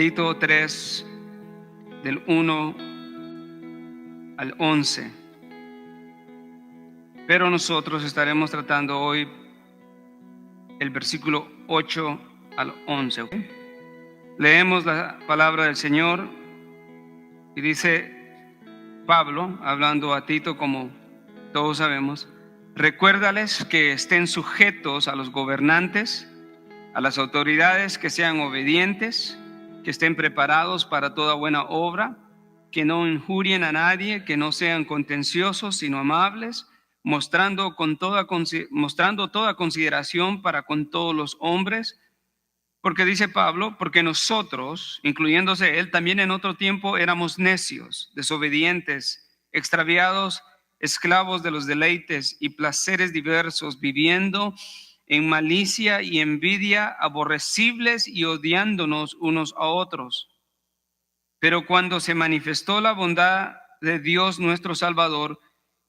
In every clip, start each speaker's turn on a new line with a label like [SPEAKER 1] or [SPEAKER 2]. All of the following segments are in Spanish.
[SPEAKER 1] Tito 3, del 1 al 11. Pero nosotros estaremos tratando hoy el versículo 8 al 11. ¿Okay? Leemos la palabra del Señor y dice Pablo, hablando a Tito, como todos sabemos: recuérdales que estén sujetos a los gobernantes, a las autoridades, que sean obedientes, que estén preparados para toda buena obra, que no injurien a nadie, que no sean contenciosos, sino amables, mostrando toda consideración para con todos los hombres. Porque dice Pablo, porque nosotros, incluyéndose él, también en otro tiempo éramos necios, desobedientes, extraviados, esclavos de los deleites y placeres diversos, viviendo en malicia y envidia, aborrecibles y odiándonos unos a otros. Pero cuando se manifestó la bondad de Dios nuestro Salvador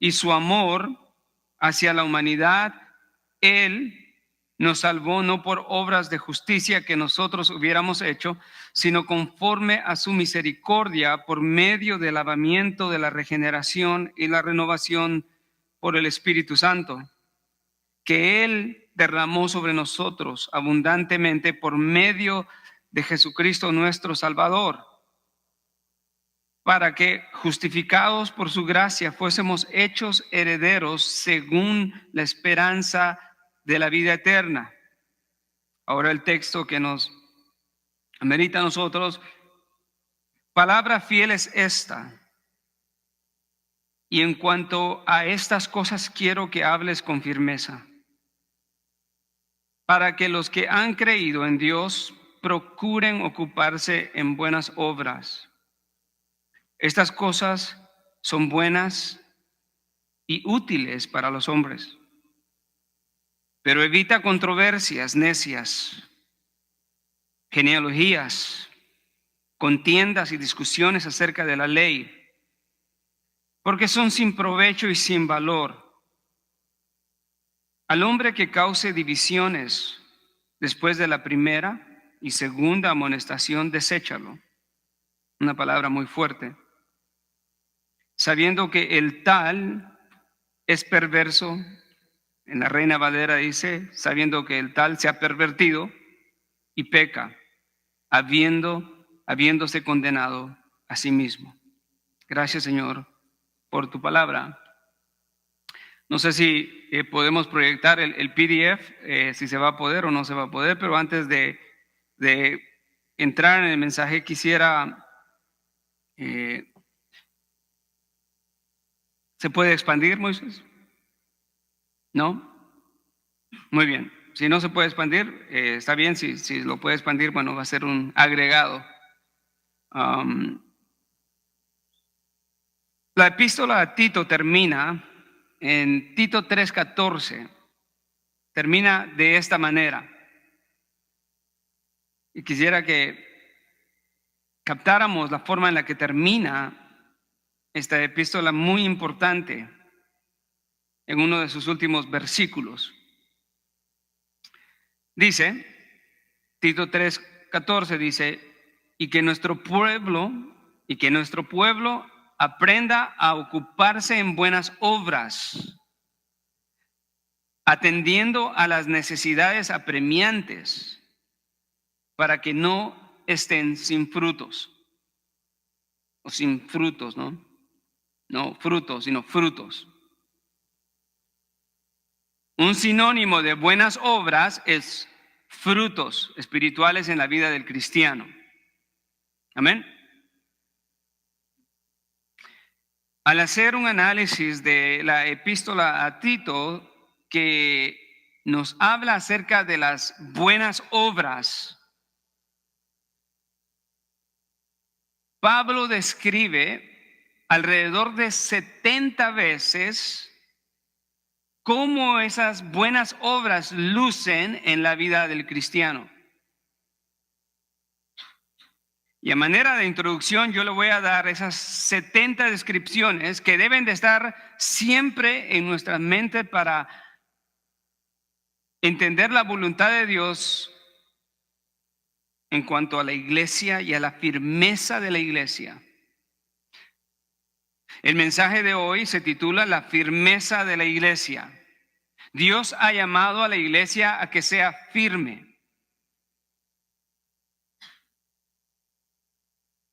[SPEAKER 1] y su amor hacia la humanidad, Él nos salvó no por obras de justicia que nosotros hubiéramos hecho, sino conforme a su misericordia, por medio del lavamiento de la regeneración y la renovación por el Espíritu Santo, que Él derramó sobre nosotros abundantemente por medio de Jesucristo nuestro Salvador, para que, justificados por su gracia, fuésemos hechos herederos según la esperanza de la vida eterna. Ahora el texto que nos amerita a nosotros: palabra fiel es esta, y en cuanto a estas cosas quiero que hables con firmeza, para que los que han creído en Dios procuren ocuparse en buenas obras. Estas cosas son buenas y útiles para los hombres. Pero evita controversias necias, genealogías, contiendas y discusiones acerca de la ley, porque son sin provecho y sin valor. Al hombre que cause divisiones después de la primera y segunda amonestación, deséchalo. Una palabra muy fuerte. Sabiendo que el tal es perverso. En la Reina Valera dice: sabiendo que el tal se ha pervertido y peca, habiéndose condenado a sí mismo. Gracias, Señor, por tu palabra. No sé si podemos proyectar el PDF, si se va a poder o no se va a poder, pero antes de entrar en el mensaje quisiera... ¿se puede expandir, Moisés? ¿No? Muy bien. Si no se puede expandir, está bien. Si lo puede expandir, bueno, va a ser un agregado. La epístola a Tito termina en Tito 3:14. Termina de esta manera. Y quisiera que captáramos la forma en la que termina esta epístola, muy importante, en uno de sus últimos versículos. Dice, Tito 3:14 dice: y que nuestro pueblo aprenda a ocuparse en buenas obras, atendiendo a las necesidades apremiantes, para que no estén sin frutos. O sin frutos, ¿no? No frutos, sino frutos. Un sinónimo de buenas obras es frutos espirituales en la vida del cristiano. Amén. Al hacer un análisis de la epístola a Tito, que nos habla acerca de las buenas obras, Pablo describe alrededor de 70 veces cómo esas buenas obras lucen en la vida del cristiano. Y a manera de introducción yo le voy a dar esas 70 descripciones que deben de estar siempre en nuestra mente para entender la voluntad de Dios en cuanto a la iglesia y a la firmeza de la iglesia. El mensaje de hoy se titula La firmeza de la iglesia. Dios ha llamado a la iglesia a que sea firme.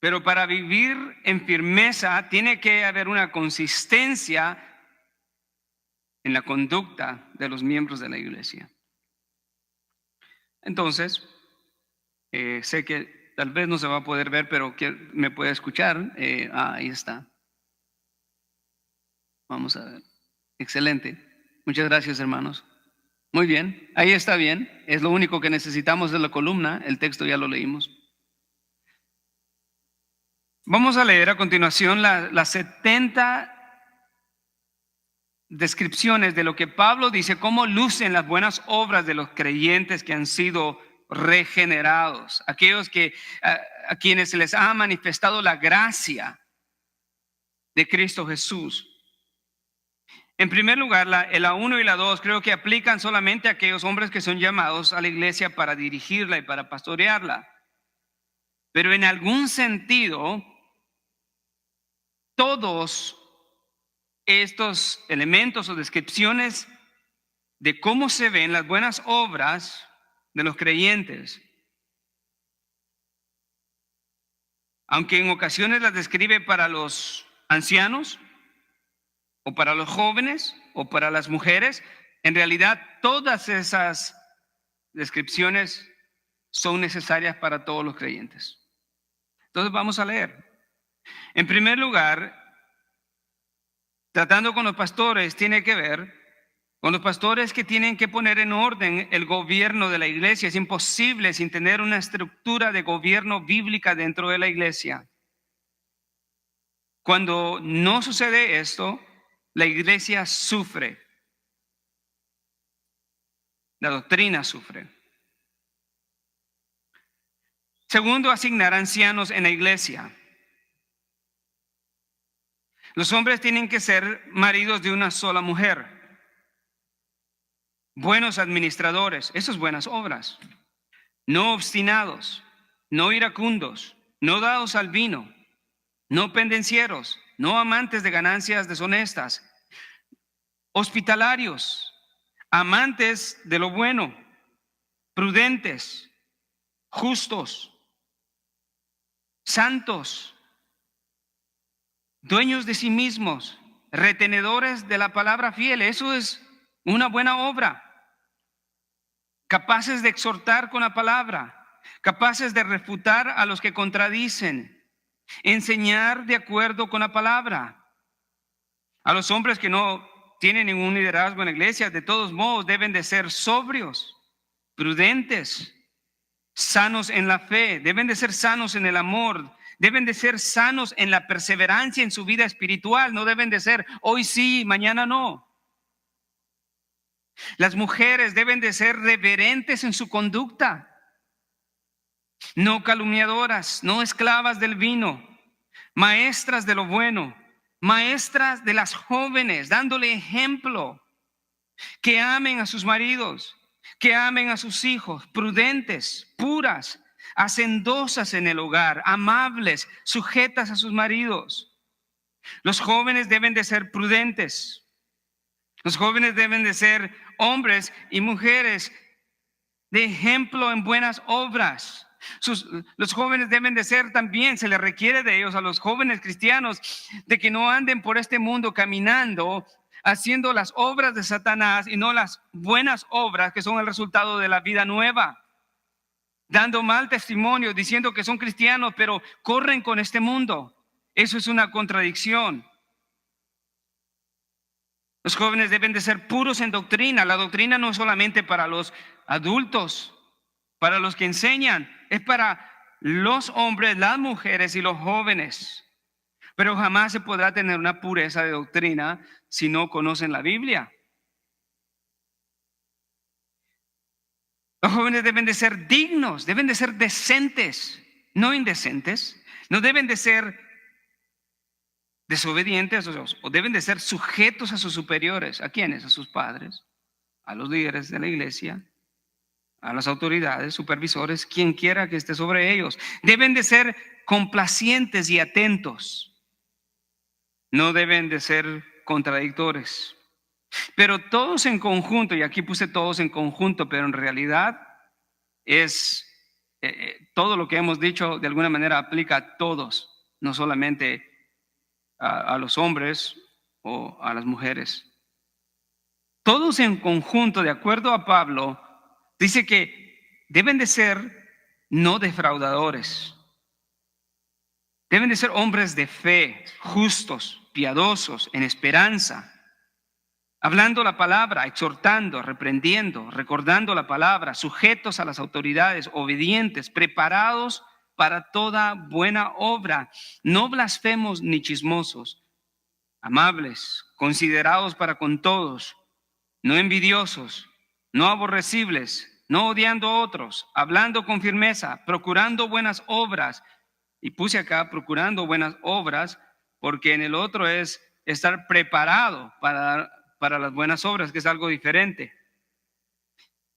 [SPEAKER 1] Pero para vivir en firmeza tiene que haber una consistencia en la conducta de los miembros de la iglesia. Entonces, sé que tal vez no se va a poder ver, pero que me puede escuchar. Ahí está. Vamos a ver. Excelente. Muchas gracias, hermanos. Muy bien. Ahí está bien. Es lo único que necesitamos de la columna. El texto ya lo leímos. Vamos a leer a continuación las 70 descripciones de lo que Pablo dice, cómo lucen las buenas obras de los creyentes que han sido regenerados, aquellos que a quienes se les ha manifestado la gracia de Cristo Jesús. En primer lugar, la 1 y la 2 creo que aplican solamente a aquellos hombres que son llamados a la iglesia para dirigirla y para pastorearla. Pero en algún sentido, todos estos elementos o descripciones de cómo se ven las buenas obras de los creyentes, aunque en ocasiones las describe para los ancianos o para los jóvenes o para las mujeres, en realidad todas esas descripciones son necesarias para todos los creyentes. Entonces vamos a leer. En primer lugar, tratando con los pastores, tiene que ver con los pastores que tienen que poner en orden el gobierno de la iglesia. Es imposible sin tener una estructura de gobierno bíblica dentro de la iglesia. Cuando no sucede esto, la iglesia sufre. La doctrina sufre. Segundo, asignar ancianos en la iglesia. Los hombres tienen que ser maridos de una sola mujer. Buenos administradores, esas buenas obras. No obstinados, no iracundos, no dados al vino, no pendencieros, no amantes de ganancias deshonestas, hospitalarios, amantes de lo bueno, prudentes, justos, santos, dueños de sí mismos, retenedores de la palabra fiel. Eso es una buena obra. Capaces de exhortar con la palabra, capaces de refutar a los que contradicen, enseñar de acuerdo con la palabra. A los hombres que no tienen ningún liderazgo en la iglesia, de todos modos deben de ser sobrios, prudentes, sanos en la fe, deben de ser sanos en el amor, deben de ser sanos en la perseverancia en su vida espiritual, no deben de ser hoy sí, mañana no. Las mujeres deben de ser reverentes en su conducta, no calumniadoras, no esclavas del vino, maestras de lo bueno, maestras de las jóvenes, dándole ejemplo, que amen a sus maridos, que amen a sus hijos, prudentes, puras, hacendosas en el hogar, amables, sujetas a sus maridos. Los jóvenes deben de ser prudentes. Los jóvenes deben de ser hombres y mujeres de ejemplo en buenas obras. Los jóvenes deben de ser también, se les requiere de ellos, a los jóvenes cristianos, de que no anden por este mundo caminando, haciendo las obras de Satanás y no las buenas obras que son el resultado de la vida nueva. Dando mal testimonio, diciendo que son cristianos, pero corren con este mundo. Eso es una contradicción. Los jóvenes deben de ser puros en doctrina. La doctrina no es solamente para los adultos, para los que enseñan, es para los hombres, las mujeres y los jóvenes. Pero jamás se podrá tener una pureza de doctrina si no conocen la Biblia. Los jóvenes deben de ser dignos, deben de ser decentes, no indecentes. No deben de ser desobedientes o deben de ser sujetos a sus superiores. ¿A quiénes? A sus padres, a los líderes de la iglesia, a las autoridades, supervisores, quien quiera que esté sobre ellos. Deben de ser complacientes y atentos. No deben de ser contradictores. Pero todos en conjunto, y aquí puse todos en conjunto, pero en realidad es todo lo que hemos dicho de alguna manera aplica a todos, no solamente a los hombres o a las mujeres. Todos en conjunto, de acuerdo a Pablo, dice que deben de ser no defraudadores. Deben de ser hombres de fe, justos, piadosos, en esperanza, hablando la palabra, exhortando, reprendiendo, recordando la palabra, sujetos a las autoridades, obedientes, preparados para toda buena obra, no blasfemos ni chismosos, amables, considerados para con todos, no envidiosos, no aborrecibles, no odiando a otros, hablando con firmeza, procurando buenas obras. Y puse acá procurando buenas obras, porque en el otro es estar preparado para las buenas obras, que es algo diferente.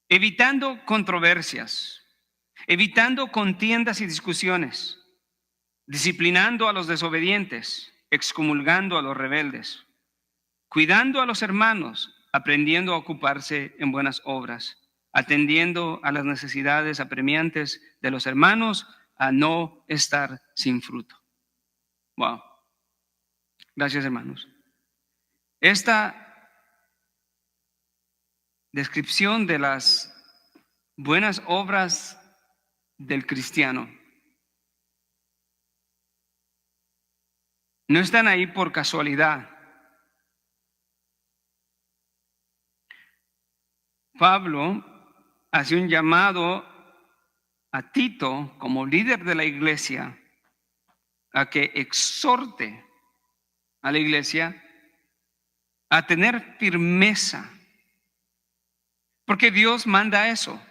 [SPEAKER 1] Evitando controversias, evitando contiendas y discusiones, disciplinando a los desobedientes, excomulgando a los rebeldes, cuidando a los hermanos, aprendiendo a ocuparse en buenas obras, atendiendo a las necesidades apremiantes de los hermanos, a no estar sin fruto. Wow. Gracias, hermanos. Esta descripción de las buenas obras del cristiano no están ahí por casualidad. Pablo hace un llamado a Tito como líder de la iglesia a que exhorte a la iglesia a tener firmeza, porque Dios manda eso.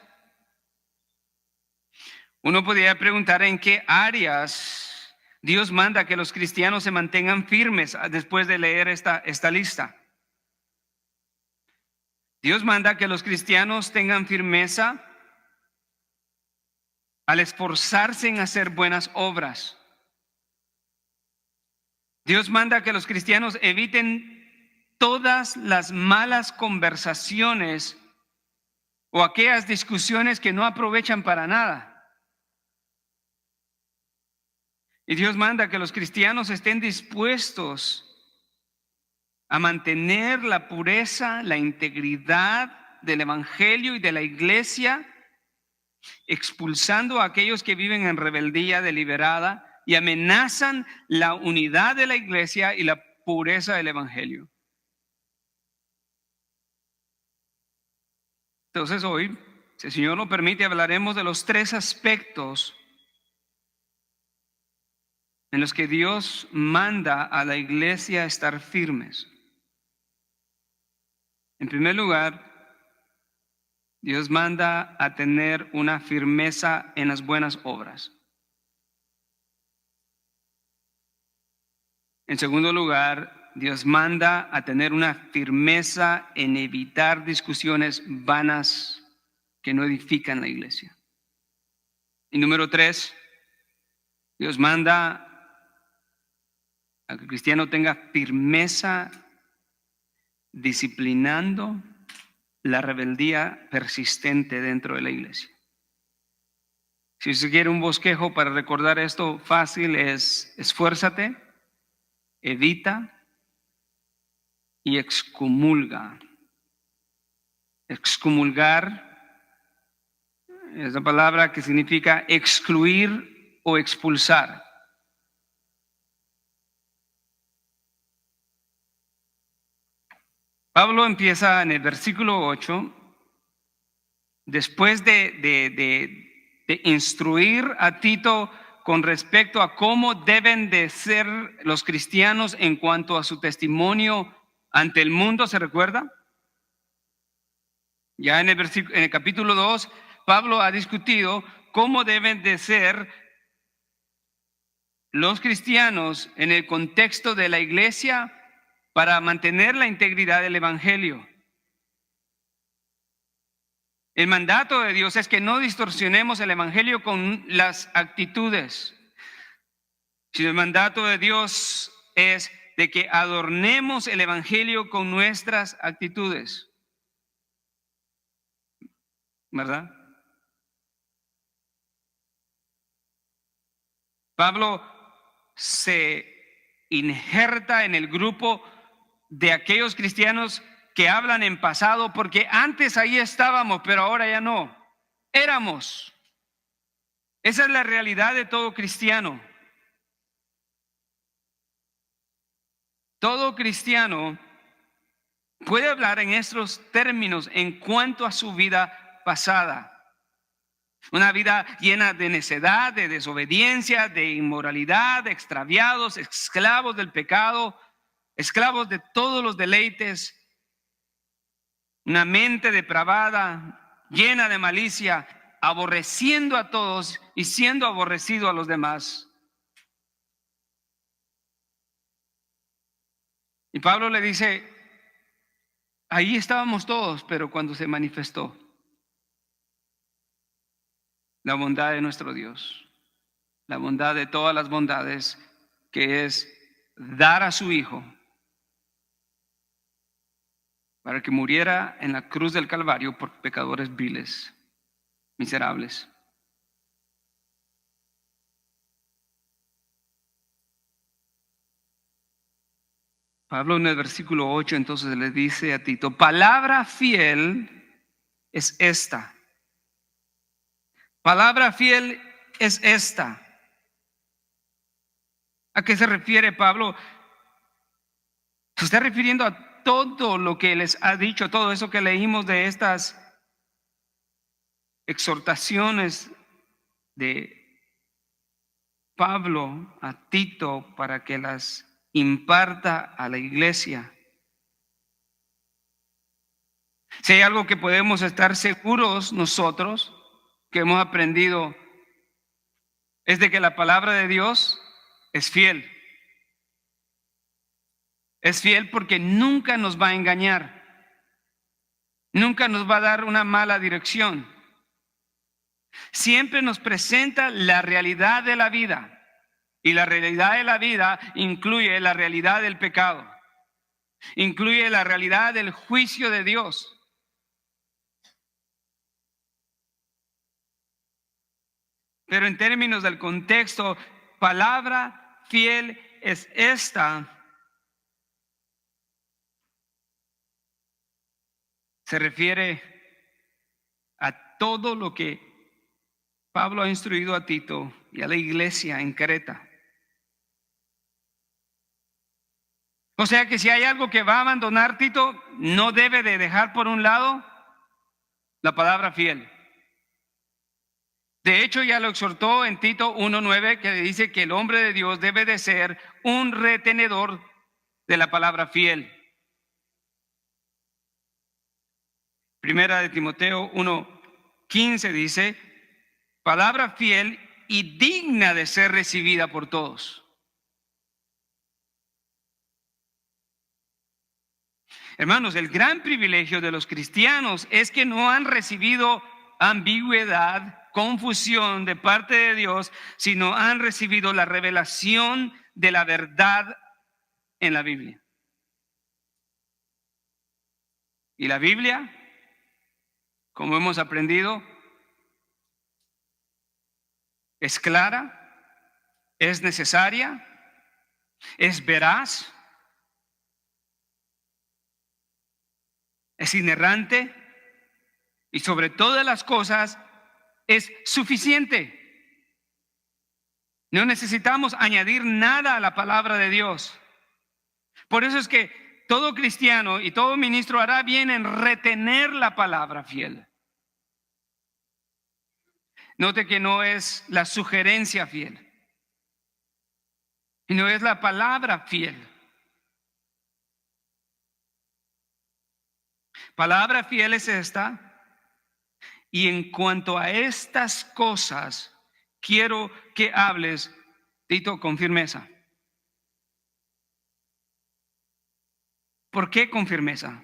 [SPEAKER 1] Uno podría preguntar en qué áreas Dios manda que los cristianos se mantengan firmes después de leer esta lista. Dios manda que los cristianos tengan firmeza al esforzarse en hacer buenas obras. Dios manda que los cristianos eviten todas las malas conversaciones o aquellas discusiones que no aprovechan para nada. Y Dios manda que los cristianos estén dispuestos a mantener la pureza, la integridad del evangelio y de la iglesia, expulsando a aquellos que viven en rebeldía deliberada y amenazan la unidad de la iglesia y la pureza del evangelio. Entonces hoy, si el Señor lo permite, hablaremos de los 3 aspectos en los que Dios manda a la iglesia a estar firmes. En primer lugar, Dios manda a tener una firmeza en las buenas obras. En segundo lugar, Dios manda a tener una firmeza en evitar discusiones vanas que no edifican la iglesia. Y número 3, Dios manda a que el cristiano tenga firmeza disciplinando la rebeldía persistente dentro de la iglesia. Si usted quiere un bosquejo para recordar esto fácil, es esfuérzate, evita y excomulga. Excomulgar es la palabra que significa excluir o expulsar. Pablo empieza en el versículo 8, después de instruir a Tito con respecto a cómo deben de ser los cristianos en cuanto a su testimonio ante el mundo, ¿se recuerda? Ya en el capítulo 2, Pablo ha discutido cómo deben de ser los cristianos en el contexto de la iglesia para mantener la integridad del evangelio. El mandato de Dios es que no distorsionemos el evangelio con las actitudes. Si el mandato de Dios es de que adornemos el evangelio con nuestras actitudes, ¿verdad? Pablo se injerta en el grupo de aquellos cristianos que hablan en pasado, porque antes ahí estábamos, pero ahora ya no. Éramos. Esa es la realidad de todo cristiano. Todo cristiano puede hablar en estos términos en cuanto a su vida pasada. Una vida llena de necedad, de desobediencia, de inmoralidad, de extraviados, esclavos del pecado, esclavos de todos los deleites, una mente depravada, llena de malicia, aborreciendo a todos y siendo aborrecido a los demás. Y Pablo le dice, ahí estábamos todos, pero cuando se manifestó la bondad de nuestro Dios, la bondad de todas las bondades, que es dar a su Hijo para que muriera en la cruz del Calvario por pecadores viles, miserables. Pablo en el versículo 8 entonces le dice a Tito, palabra fiel es esta. Palabra fiel es esta. ¿A qué se refiere Pablo? Se está refiriendo a todo lo que les ha dicho, todo eso que leímos de estas exhortaciones de Pablo a Tito para que las imparta a la iglesia. Si hay algo que podemos estar seguros nosotros que hemos aprendido es de que la palabra de Dios es fiel. Es fiel porque nunca nos va a engañar. Nunca nos va a dar una mala dirección. Siempre nos presenta la realidad de la vida. Y la realidad de la vida incluye la realidad del pecado. Incluye la realidad del juicio de Dios. Pero en términos del contexto, palabra fiel es esta. Se refiere a todo lo que Pablo ha instruido a Tito y a la iglesia en Creta. O sea que si hay algo que va a abandonar Tito, no debe de dejar por un lado la palabra fiel. De hecho, ya lo exhortó en Tito 1:9, que dice que el hombre de Dios debe de ser un retenedor de la palabra fiel. Primera de Timoteo 1:15 dice, palabra fiel y digna de ser recibida por todos. Hermanos, el gran privilegio de los cristianos es que no han recibido ambigüedad, confusión de parte de Dios, sino han recibido la revelación de la verdad en la Biblia. Y la Biblia, como hemos aprendido, es clara, es necesaria, es veraz, es inerrante y sobre todas las cosas es suficiente. No necesitamos añadir nada a la palabra de Dios. Por eso es que todo cristiano y todo ministro hará bien en retener la palabra fiel. Note que no es la sugerencia fiel, sino es la palabra fiel. Palabra fiel es esta. Y en cuanto a estas cosas, quiero que hables, Tito, con firmeza. ¿Por qué con firmeza?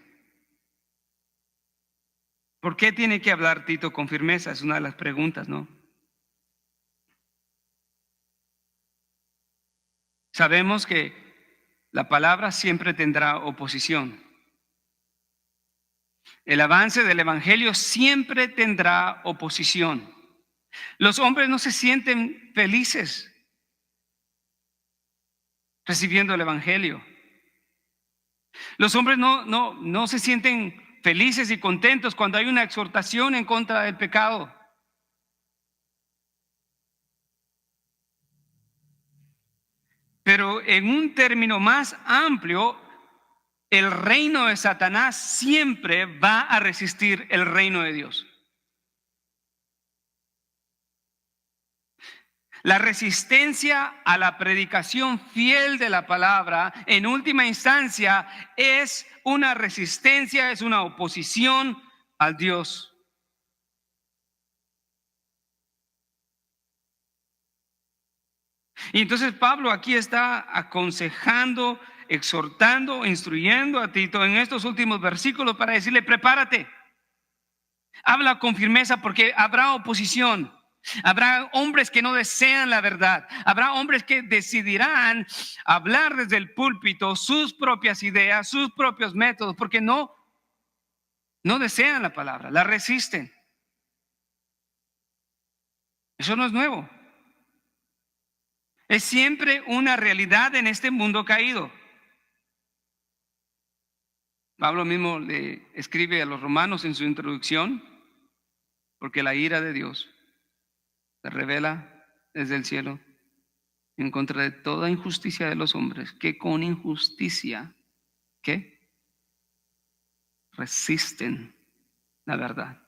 [SPEAKER 1] ¿Por qué tiene que hablar Tito con firmeza? Es una de las preguntas, ¿no? Sabemos que la palabra siempre tendrá oposición. El avance del evangelio siempre tendrá oposición. Los hombres no se sienten felices recibiendo el evangelio. Los hombres no se sienten felices y contentos cuando hay una exhortación en contra del pecado. Pero en un término más amplio, el reino de Satanás siempre va a resistir el reino de Dios. La resistencia a la predicación fiel de la palabra, en última instancia, es una resistencia, es una oposición al Dios. Y entonces Pablo aquí está aconsejando, exhortando, instruyendo a Tito en estos últimos versículos para decirle: prepárate, habla con firmeza porque habrá oposición. Habrá hombres que no desean la verdad. Habrá hombres que decidirán hablar desde el púlpito sus propias ideas, sus propios métodos, porque no desean la palabra, la resisten. Eso no es nuevo. Es siempre una realidad en este mundo caído. Pablo mismo le escribe a los romanos en su introducción: porque la ira de Dios se revela desde el cielo en contra de toda injusticia de los hombres, que con injusticia, ¿qué? Resisten la verdad.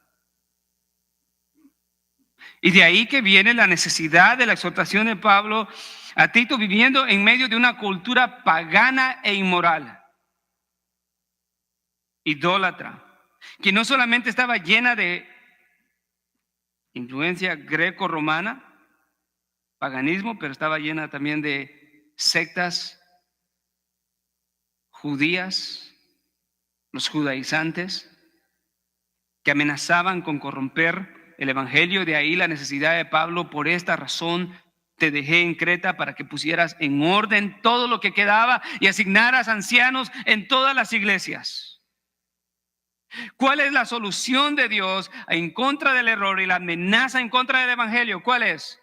[SPEAKER 1] Y de ahí que viene la necesidad de la exhortación de Pablo a Tito, viviendo en medio de una cultura pagana e inmoral, idólatra, que no solamente estaba llena de influencia greco-romana, paganismo, pero estaba llena también de sectas judías, los judaizantes, que amenazaban con corromper el evangelio. De ahí la necesidad de Pablo: por esta razón te dejé en Creta, para que pusieras en orden todo lo que quedaba y asignaras ancianos en todas las iglesias. ¿Cuál es la solución de Dios en contra del error y la amenaza en contra del evangelio? ¿Cuál es?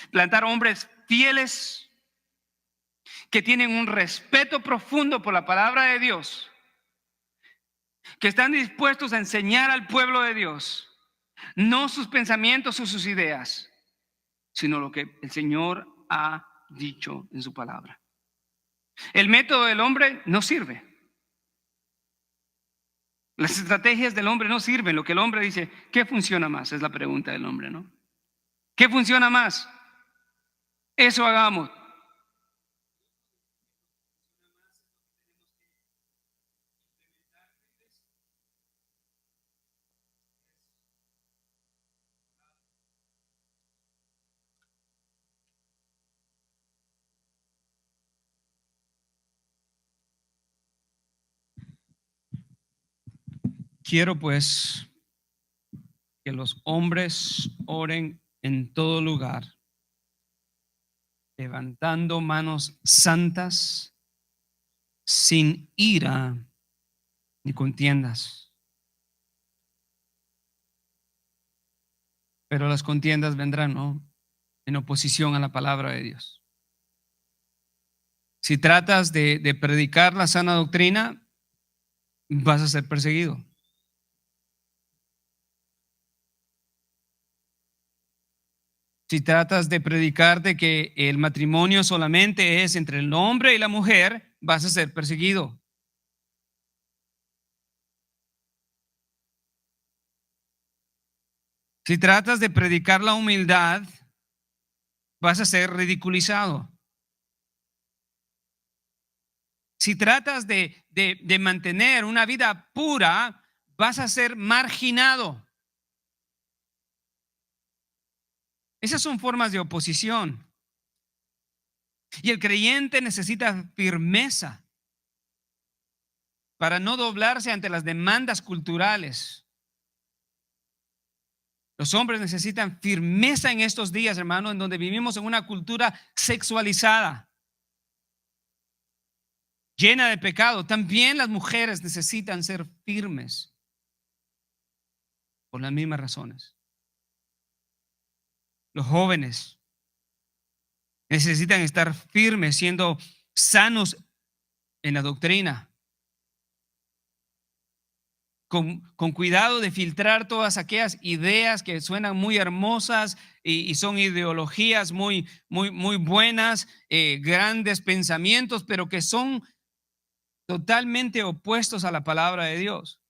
[SPEAKER 1] Plantar hombres fieles que tienen un respeto profundo por la palabra de Dios, que están dispuestos a enseñar al pueblo de Dios, no sus pensamientos o sus ideas, sino lo que el Señor ha dicho en su palabra. El método del hombre no sirve. Las estrategias del hombre no sirven. Lo que el hombre dice, ¿qué funciona más? Es la pregunta del hombre, ¿no? ¿Qué funciona más? Eso hagamos. Quiero pues que los hombres oren en todo lugar, levantando manos santas, sin ira ni contiendas. Pero las contiendas vendrán, ¿no?, en oposición a la palabra de Dios. Si tratas de predicar la sana doctrina, vas a ser perseguido. Si tratas de predicar de que el matrimonio solamente es entre el hombre y la mujer, vas a ser perseguido. Si tratas de predicar la humildad, vas a ser ridiculizado. Si tratas de mantener una vida pura, vas a ser marginado. Esas son formas de oposición. Y el creyente necesita firmeza para no doblarse ante las demandas culturales. Los hombres necesitan firmeza en estos días, hermano, en donde vivimos en una cultura sexualizada, llena de pecado. También las mujeres necesitan ser firmes por las mismas razones. Los jóvenes necesitan estar firmes, siendo sanos en la doctrina, con cuidado de filtrar todas aquellas ideas que suenan muy hermosas y son ideologías muy buenas, grandes pensamientos, pero que son totalmente opuestos a la palabra de Dios.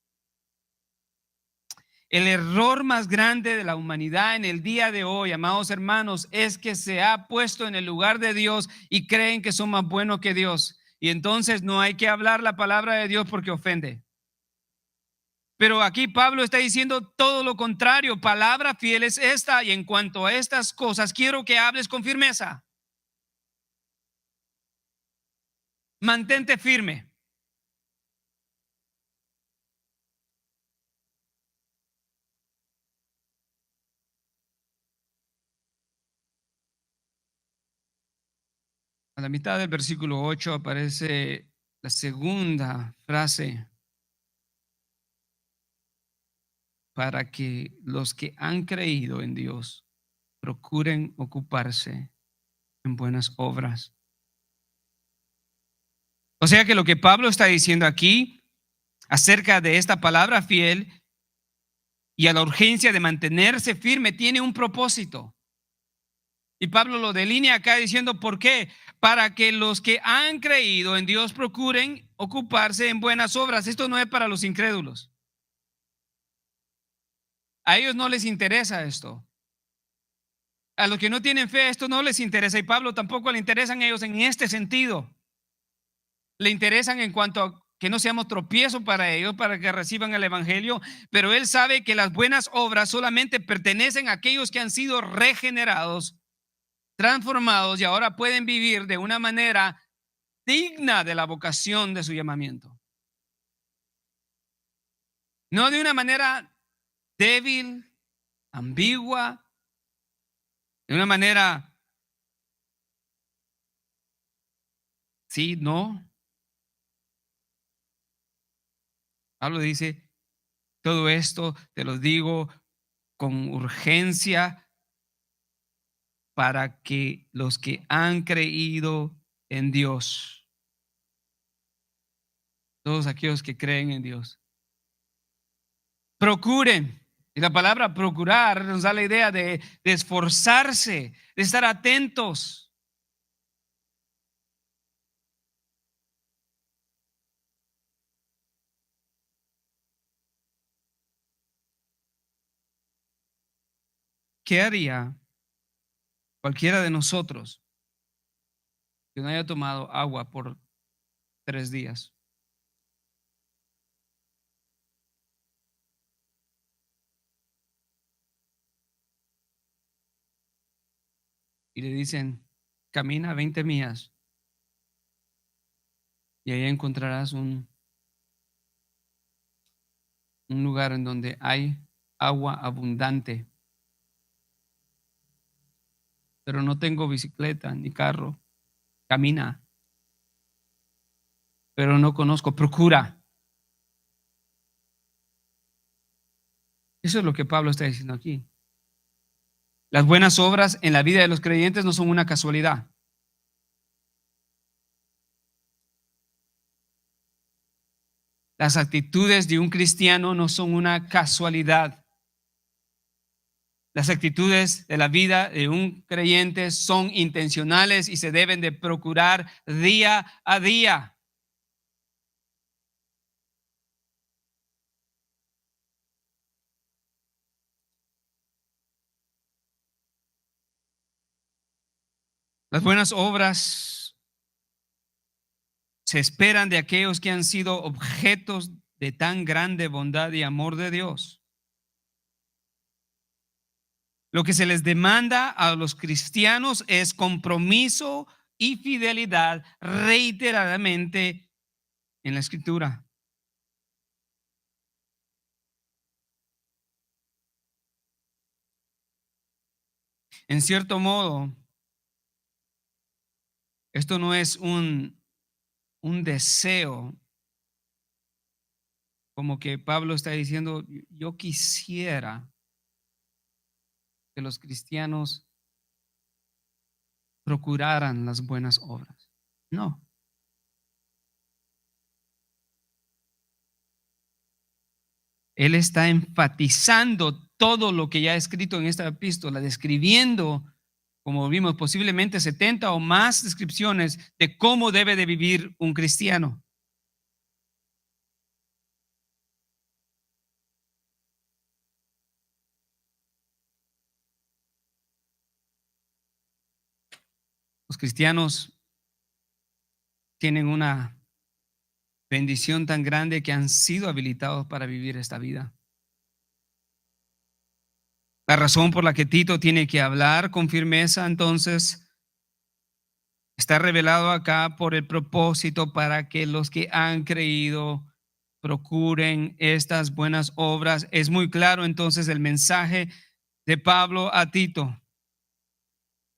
[SPEAKER 1] El error más grande de la humanidad en el día de hoy, amados hermanos, es que se ha puesto en el lugar de Dios y creen que son más buenos que Dios. Y entonces no hay que hablar la palabra de Dios porque ofende. Pero aquí Pablo está diciendo todo lo contrario. Palabra fiel es esta, y en cuanto a estas cosas quiero que hables con firmeza. Mantente firme. A la mitad del versículo 8 aparece la segunda frase: para que los que han creído en Dios procuren ocuparse en buenas obras. O sea que lo que Pablo está diciendo aquí acerca de esta palabra fiel y a la urgencia de mantenerse firme tiene un propósito. Y Pablo lo delinea acá diciendo: ¿por qué? Para que los que han creído en Dios procuren ocuparse en buenas obras. Esto no es para los incrédulos. A ellos no les interesa esto. A los que no tienen fe esto no les interesa, y Pablo tampoco le interesan ellos en este sentido. Le interesan en cuanto a que no seamos tropiezo para ellos, para que reciban el evangelio, pero él sabe que las buenas obras solamente pertenecen a aquellos que han sido regenerados, transformados, y ahora pueden vivir de una manera digna de la vocación de su llamamiento. No de una manera débil, ambigua, de una manera sí, no. Pablo dice: todo esto te lo digo con urgencia para que los que han creído en Dios, todos aquellos que creen en Dios, procuren. Y la palabra procurar nos da la idea de esforzarse, de estar atentos. ¿Qué haría cualquiera de nosotros que no haya tomado agua por 3 días? Y le dicen: camina 20 millas y ahí encontrarás un lugar en donde hay agua abundante. Pero no tengo bicicleta ni carro. Camina. Pero no conozco. Procura. Eso es lo que Pablo está diciendo aquí. Las buenas obras en la vida de los creyentes no son una casualidad. Las actitudes de un cristiano no son una casualidad. Las actitudes de la vida de un creyente son intencionales y se deben de procurar día a día. Las buenas obras se esperan de aquellos que han sido objetos de tan grande bondad y amor de Dios. Lo que se les demanda a los cristianos es compromiso y fidelidad reiteradamente en la Escritura. En cierto modo, esto no es un deseo, como que Pablo está diciendo, yo quisiera que los cristianos procuraran las buenas obras. No. Él está enfatizando todo lo que ya ha escrito en esta epístola, describiendo, como vimos, posiblemente 70 o más descripciones de cómo debe de vivir un cristiano. Los cristianos tienen una bendición tan grande que han sido habilitados para vivir esta vida. La razón por la que Tito tiene que hablar con firmeza, entonces, está revelado acá por el propósito para que los que han creído procuren estas buenas obras. Es muy claro entonces el mensaje de Pablo a Tito.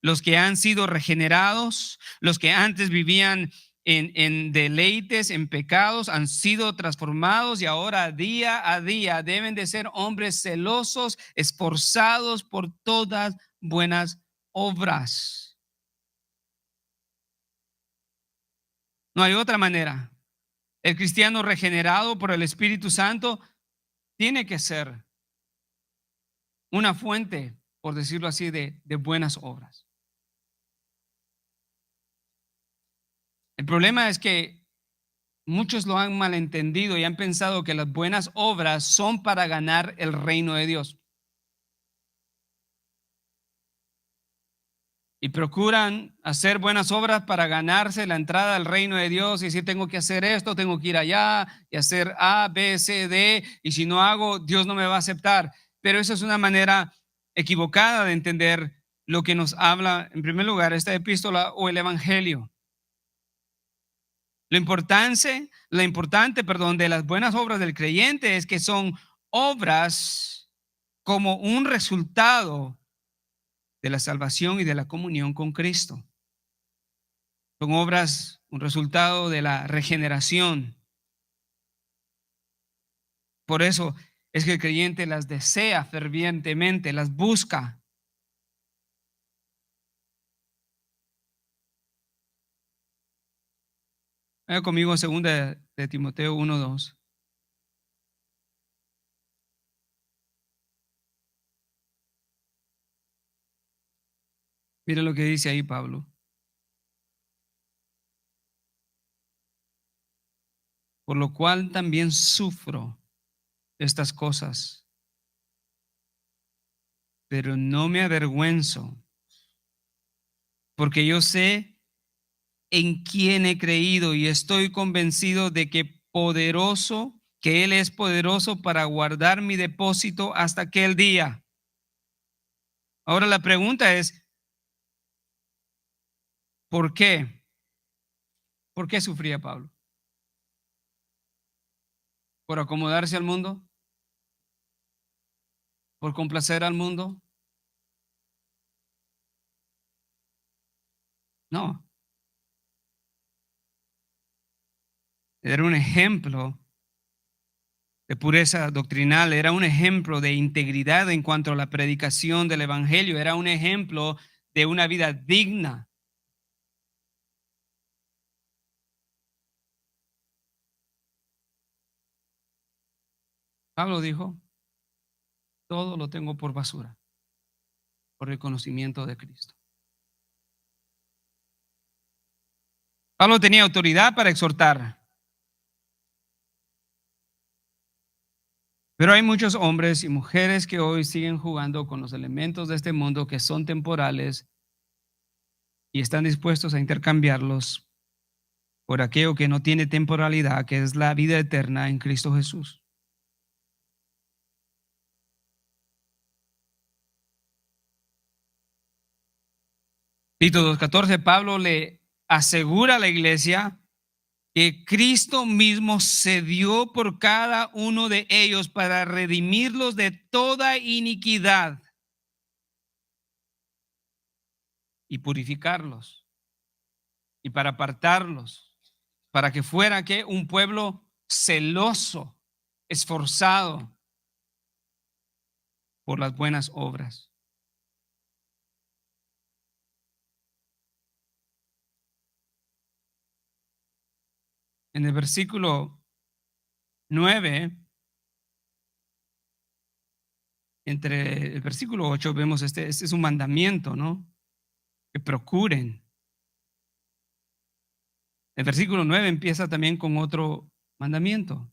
[SPEAKER 1] Los que han sido regenerados, los que antes vivían en deleites, en pecados, han sido transformados y ahora día a día deben de ser hombres celosos, esforzados por todas buenas obras. No hay otra manera. El cristiano regenerado por el Espíritu Santo tiene que ser una fuente, por decirlo así, de buenas obras. El problema es que muchos lo han malentendido y han pensado que las buenas obras son para ganar el reino de Dios. Y procuran hacer buenas obras para ganarse la entrada al reino de Dios y decir, tengo que hacer esto, tengo que ir allá y hacer A, B, C, D, y si no hago, Dios no me va a aceptar. Pero eso es una manera equivocada de entender lo que nos habla, en primer lugar, esta epístola o el evangelio. Lo importante, de las buenas obras del creyente es que son obras como un resultado de la salvación y de la comunión con Cristo. Son obras, un resultado de la regeneración. Por eso es que el creyente las desea fervientemente, las busca. Vaya conmigo a 2 de Timoteo 1:2. Mira lo que dice ahí Pablo. Por lo cual también sufro estas cosas, pero no me avergüenzo, porque yo sé en quién he creído y estoy convencido de que Él es poderoso para guardar mi depósito hasta aquel día. Ahora la pregunta es, ¿por qué? ¿Por qué sufría Pablo? ¿Por acomodarse al mundo? ¿Por complacer al mundo? No. Era un ejemplo de pureza doctrinal, era un ejemplo de integridad en cuanto a la predicación del evangelio, era un ejemplo de una vida digna. Pablo dijo, todo lo tengo por basura, por el conocimiento de Cristo. Pablo tenía autoridad para exhortar. Pero hay muchos hombres y mujeres que hoy siguen jugando con los elementos de este mundo que son temporales y están dispuestos a intercambiarlos por aquello que no tiene temporalidad, que es la vida eterna en Cristo Jesús. Tito 2:14, Pablo le asegura a la iglesia que Cristo mismo se dio por cada uno de ellos para redimirlos de toda iniquidad. y purificarlos y para apartarlos, para que fuera que un pueblo celoso, esforzado por las buenas obras. En el versículo 9, entre el versículo 8 vemos este es un mandamiento, ¿no? Que procuren. El versículo 9 empieza también con otro mandamiento.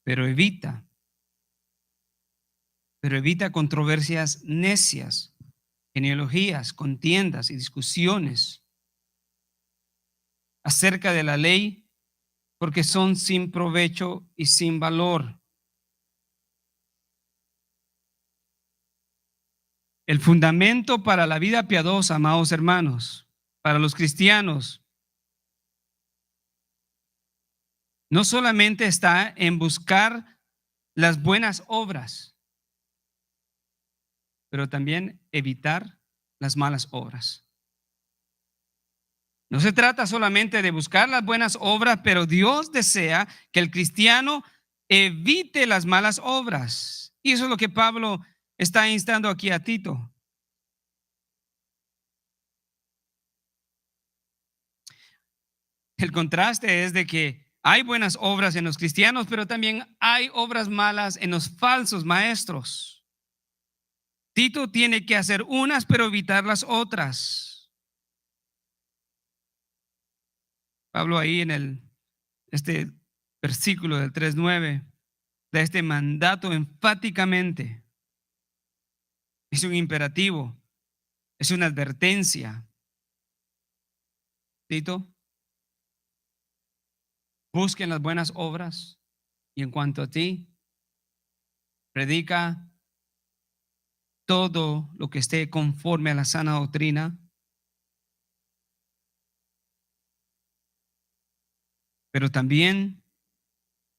[SPEAKER 1] Pero evita controversias necias, genealogías, contiendas y discusiones acerca de la ley, porque son sin provecho y sin valor. El fundamento para la vida piadosa, amados hermanos, para los cristianos, no solamente está en buscar las buenas obras, pero también evitar las malas obras. No se trata solamente de buscar las buenas obras, pero Dios desea que el cristiano evite las malas obras. Y eso es lo que Pablo está instando aquí a Tito. El contraste es de que hay buenas obras en los cristianos, pero también hay obras malas en los falsos maestros. Tito tiene que hacer unas, pero evitar las otras. Pablo ahí en este versículo del 3:9 da este mandato enfáticamente. Es un imperativo, es una advertencia. Tito, busquen las buenas obras y en cuanto a ti, predica todo lo que esté conforme a la sana doctrina. Pero también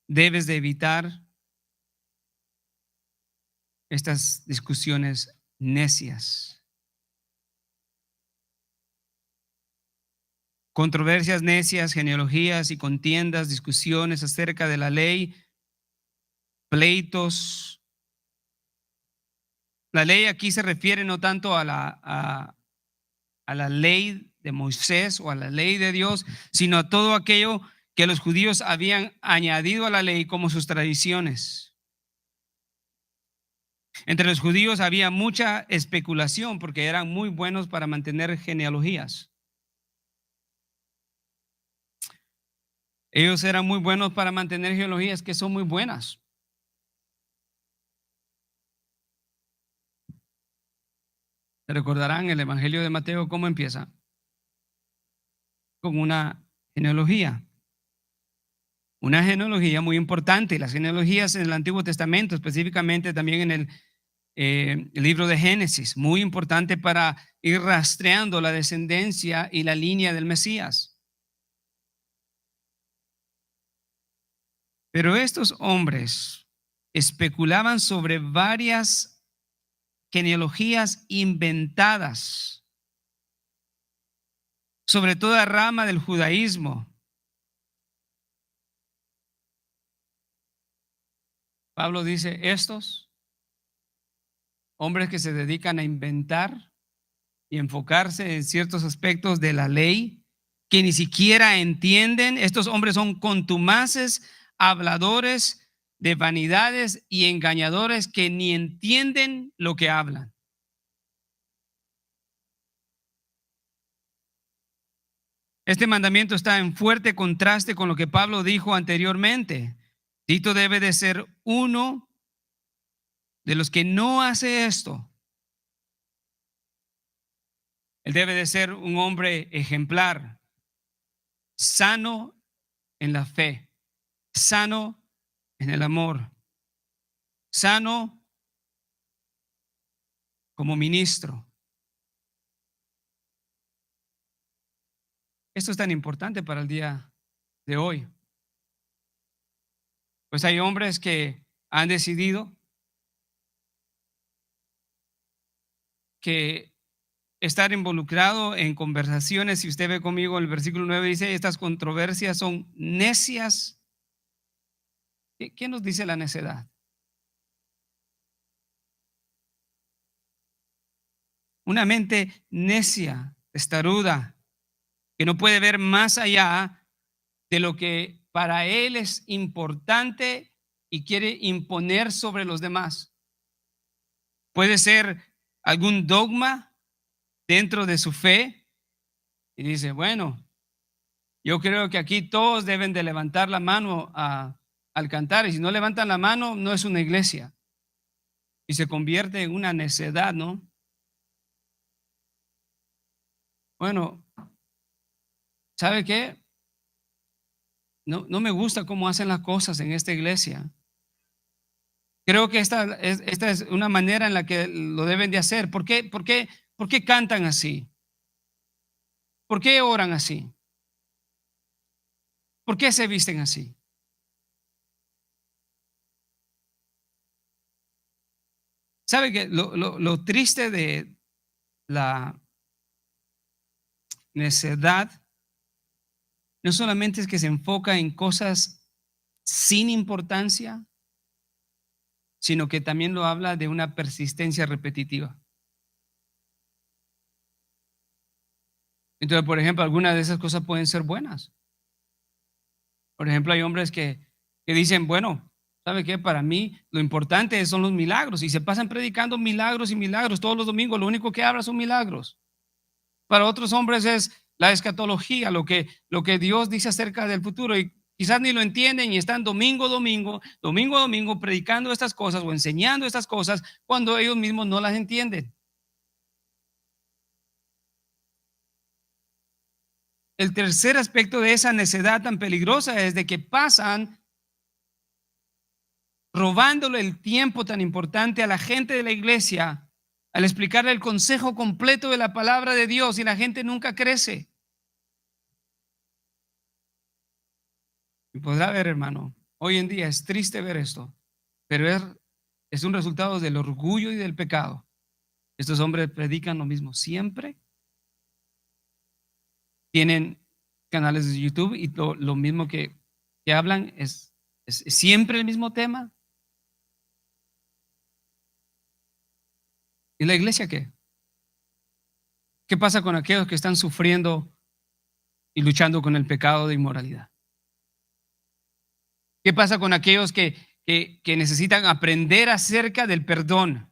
[SPEAKER 1] debes de evitar estas discusiones necias. Controversias necias, genealogías y contiendas, discusiones acerca de la ley, pleitos. La ley aquí se refiere no tanto a la ley de Moisés o a la ley de Dios, sino a todo aquello que los judíos habían añadido a la ley como sus tradiciones. Entre los judíos había mucha especulación porque eran muy buenos para mantener genealogías. Ellos eran muy buenos para mantener genealogías que son muy buenas. ¿Se recordarán el Evangelio de Mateo cómo empieza? Con una genealogía. Una genealogía muy importante. Las genealogías en el Antiguo Testamento, específicamente también en el libro de Génesis, muy importante para ir rastreando la descendencia y la línea del Mesías. Pero estos hombres especulaban sobre varias genealogías inventadas, sobre toda rama del judaísmo. Pablo dice, estos hombres que se dedican a inventar y enfocarse en ciertos aspectos de la ley que ni siquiera entienden, estos hombres son contumaces, habladores de vanidades y engañadores que ni entienden lo que hablan. Este mandamiento está en fuerte contraste con lo que Pablo dijo anteriormente. Tito debe de ser uno de los que no hace esto. Él debe de ser un hombre ejemplar, sano en la fe, sano en el amor, sano como ministro. Esto es tan importante para el día de hoy. Pues hay hombres que han decidido que estar involucrado en conversaciones. Si usted ve conmigo el versículo 9 dice, estas controversias son necias. ¿Qué nos dice la necedad? Una mente necia, testaruda, que no puede ver más allá de lo que para él es importante y quiere imponer sobre los demás. Puede ser algún dogma dentro de su fe y dice, bueno, yo creo que aquí todos deben de levantar la mano al cantar, y si no levantan la mano no es una iglesia, y se convierte en una necedad, ¿no? Bueno, ¿sabe qué? No me gusta cómo hacen las cosas en esta iglesia. Creo que esta es una manera en la que lo deben de hacer. ¿Por qué cantan así? ¿Por qué oran así? ¿Por qué se visten así? ¿Sabe que lo triste de la necedad no solamente es que se enfoca en cosas sin importancia, sino que también lo habla de una persistencia repetitiva? Entonces, por ejemplo, algunas de esas cosas pueden ser buenas. Por ejemplo, hay hombres que dicen, bueno, ¿sabe qué? Para mí lo importante son los milagros, y se pasan predicando milagros y milagros todos los domingos. Lo único que habla son milagros. Para otros hombres es la escatología, lo que Dios dice acerca del futuro, y quizás ni lo entienden y están domingo a domingo predicando estas cosas o enseñando estas cosas cuando ellos mismos no las entienden. El tercer aspecto de esa necedad tan peligrosa es de que pasan robándole el tiempo tan importante a la gente de la iglesia al explicarle el consejo completo de la palabra de Dios, y la gente nunca crece. Y podrá ver, hermano, hoy en día es triste ver esto, pero es un resultado del orgullo y del pecado. Estos hombres predican lo mismo siempre, tienen canales de YouTube y lo mismo que hablan es siempre el mismo tema. ¿Y la iglesia qué? ¿Qué pasa con aquellos que están sufriendo y luchando con el pecado de inmoralidad? ¿Qué pasa con aquellos que necesitan aprender acerca del perdón?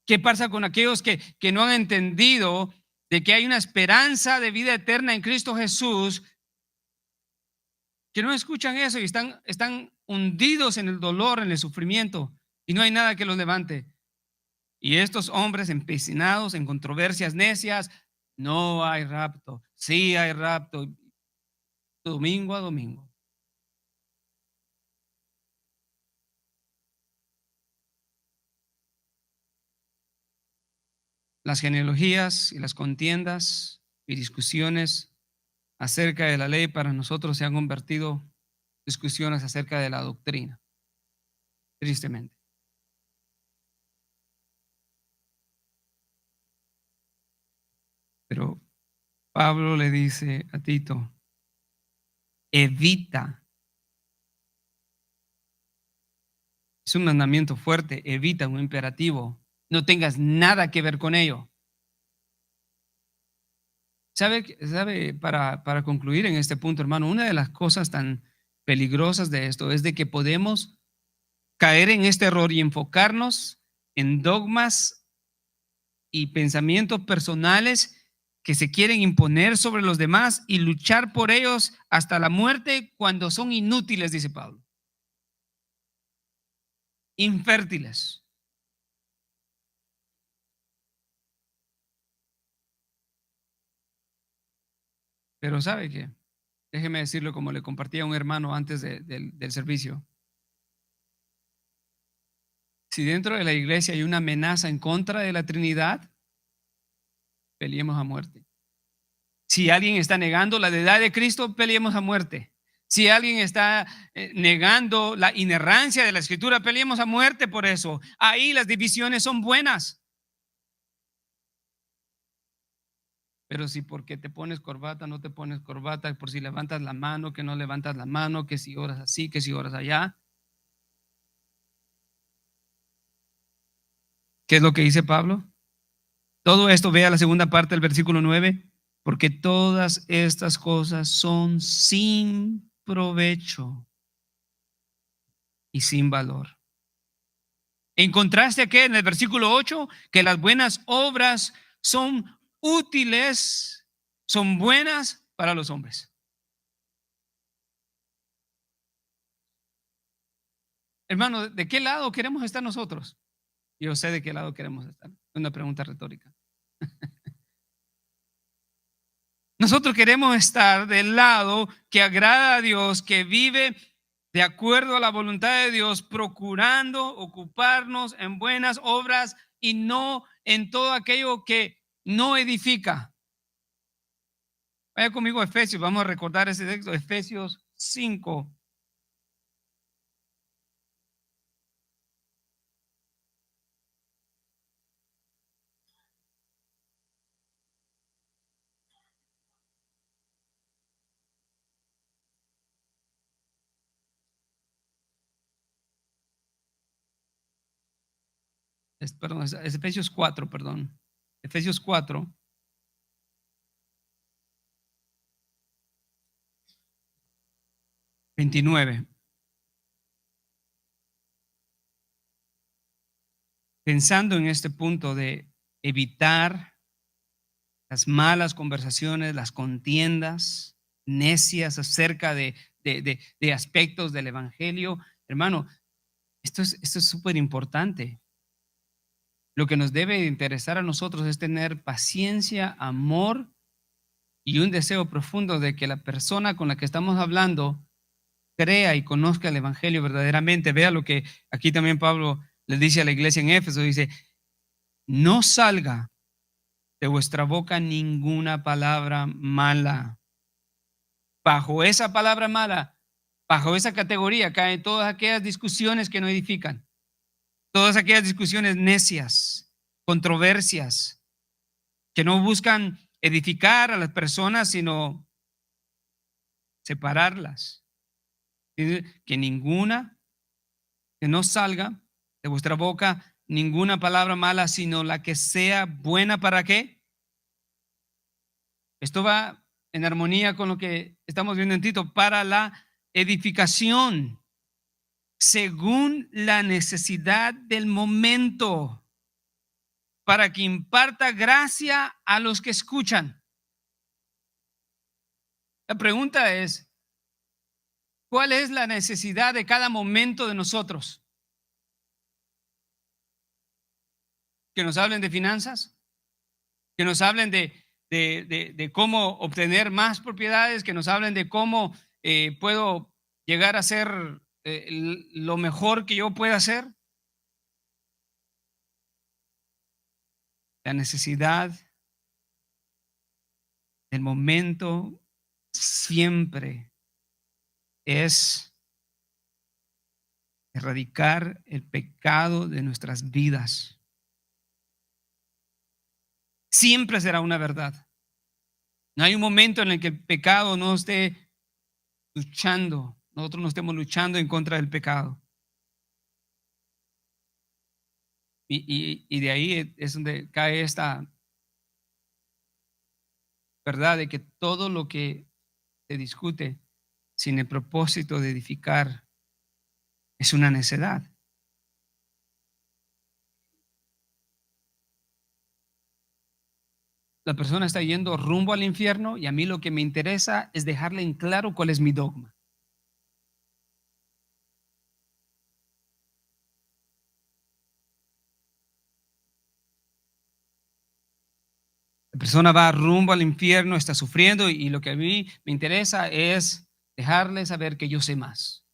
[SPEAKER 1] ¿Qué pasa con aquellos que no han entendido de que hay una esperanza de vida eterna en Cristo Jesús, que no escuchan eso y están hundidos en el dolor, en el sufrimiento, y no hay nada que los levante? Y estos hombres empecinados en controversias necias, no hay rapto, sí hay rapto, domingo a domingo. Las genealogías y las contiendas y discusiones acerca de la ley para nosotros se han convertido en discusiones acerca de la doctrina, tristemente. Pero Pablo le dice a Tito, evita. Es un mandamiento fuerte, evita, un imperativo. No tengas nada que ver con ello. ¿Sabe? Para concluir en este punto, hermano, una de las cosas tan peligrosas de esto es de que podemos caer en este error y enfocarnos en dogmas y pensamientos personales que se quieren imponer sobre los demás y luchar por ellos hasta la muerte, cuando son inútiles, dice Pablo. Infértiles. Pero ¿sabe qué? Déjeme decirlo como le compartía a un hermano antes del servicio. Si dentro de la iglesia hay una amenaza en contra de la Trinidad, peleemos a muerte. Si alguien está negando la deidad de Cristo, peleemos a muerte. Si alguien está negando la inerrancia de la Escritura, peleemos a muerte por eso. Ahí las divisiones son buenas. Pero si porque te pones corbata, no te pones corbata, por si levantas la mano, que no levantas la mano, que si oras así, que si oras allá. ¿Qué es lo que dice Pablo? Todo esto, vea la segunda parte del versículo 9, porque todas estas cosas son sin provecho y sin valor. En contraste a que en el versículo 8, que las buenas obras son útiles, son buenas para los hombres. Hermano, ¿de qué lado queremos estar nosotros? Yo sé de qué lado queremos estar. Una pregunta retórica. Nosotros queremos estar del lado que agrada a Dios, que vive de acuerdo a la voluntad de Dios, procurando ocuparnos en buenas obras y no en todo aquello que no edifica. Vaya conmigo a Efesios, vamos a recordar ese texto, Efesios 5. Perdón, es Efesios 4, perdón. Efesios 4. 29. Pensando en este punto de evitar las malas conversaciones, las contiendas necias acerca de aspectos del Evangelio, hermano, esto es súper importante. Lo que nos debe interesar a nosotros es tener paciencia, amor y un deseo profundo de que la persona con la que estamos hablando crea y conozca el Evangelio verdaderamente. Vea lo que aquí también Pablo le dice a la iglesia en Éfeso, dice, no salga de vuestra boca ninguna palabra mala. Bajo esa palabra mala, bajo esa categoría caen todas aquellas discusiones que no edifican, todas aquellas discusiones necias, controversias, que no buscan edificar a las personas, sino separarlas. Que ninguna, que no salga de vuestra boca ninguna palabra mala, sino la que sea buena. ¿Para qué? Esto va en armonía con lo que estamos viendo en Tito, para la edificación, según la necesidad del momento, para que imparta gracia a los que escuchan. La pregunta es, ¿cuál es la necesidad de cada momento de nosotros? ¿Que nos hablen de finanzas? ¿Que nos hablen de cómo obtener más propiedades? ¿Que nos hablen de cómo puedo llegar a ser lo mejor que yo pueda hacer? La necesidad del momento siempre es erradicar el pecado de nuestras vidas. Siempre será una verdad. No hay un momento en el que el pecado no esté luchando, nosotros no estemos luchando en contra del pecado. Y de ahí es donde cae esta verdad de que todo lo que se discute sin el propósito de edificar es una necedad. La persona está yendo rumbo al infierno y a mí lo que me interesa es dejarle en claro cuál es mi dogma. La persona va rumbo al infierno, está sufriendo y lo que a mí me interesa es dejarle saber que yo sé más.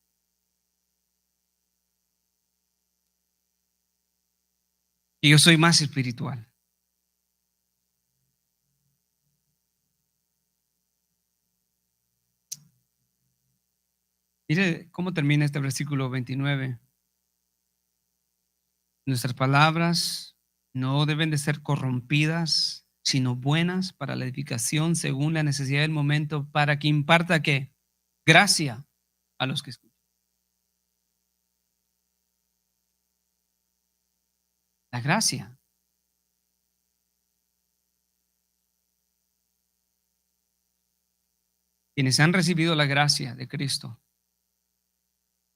[SPEAKER 1] Que yo soy más espiritual. Mire cómo termina este versículo 29. Nuestras palabras no deben de ser corrompidas sino buenas para la edificación según la necesidad del momento, para que imparta ¿qué? Gracia a los que escuchan. La gracia. Quienes han recibido la gracia de Cristo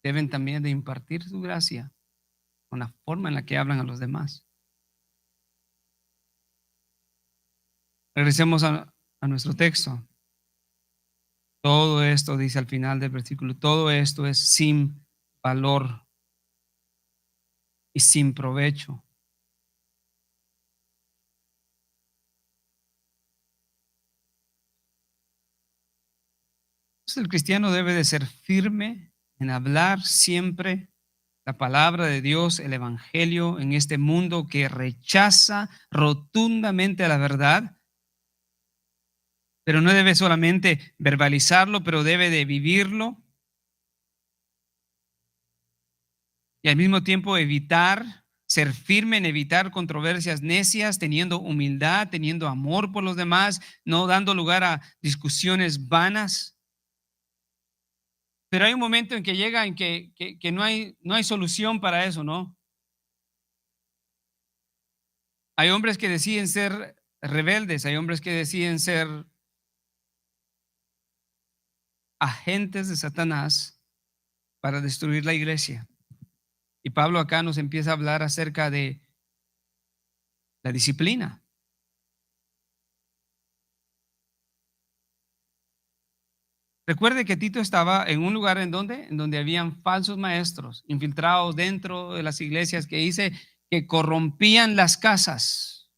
[SPEAKER 1] deben también de impartir su gracia con la forma en la que hablan a los demás. Regresemos a nuestro texto. Todo esto, dice al final del versículo, todo esto es sin valor y sin provecho. Entonces, el cristiano debe de ser firme en hablar siempre la palabra de Dios, el evangelio en este mundo que rechaza rotundamente la verdad, pero no debe solamente verbalizarlo, pero debe de vivirlo y al mismo tiempo ser firme en evitar controversias necias, teniendo humildad, teniendo amor por los demás, no dando lugar a discusiones vanas. Pero hay un momento en que llega en que no hay solución para eso, ¿no? Hay hombres que deciden ser rebeldes, hay hombres que deciden ser agentes de Satanás para destruir la iglesia. Y Pablo acá nos empieza a hablar acerca de la disciplina. Recuerde que Tito estaba en un lugar en donde habían falsos maestros infiltrados dentro de las iglesias que dice que corrompían las casas.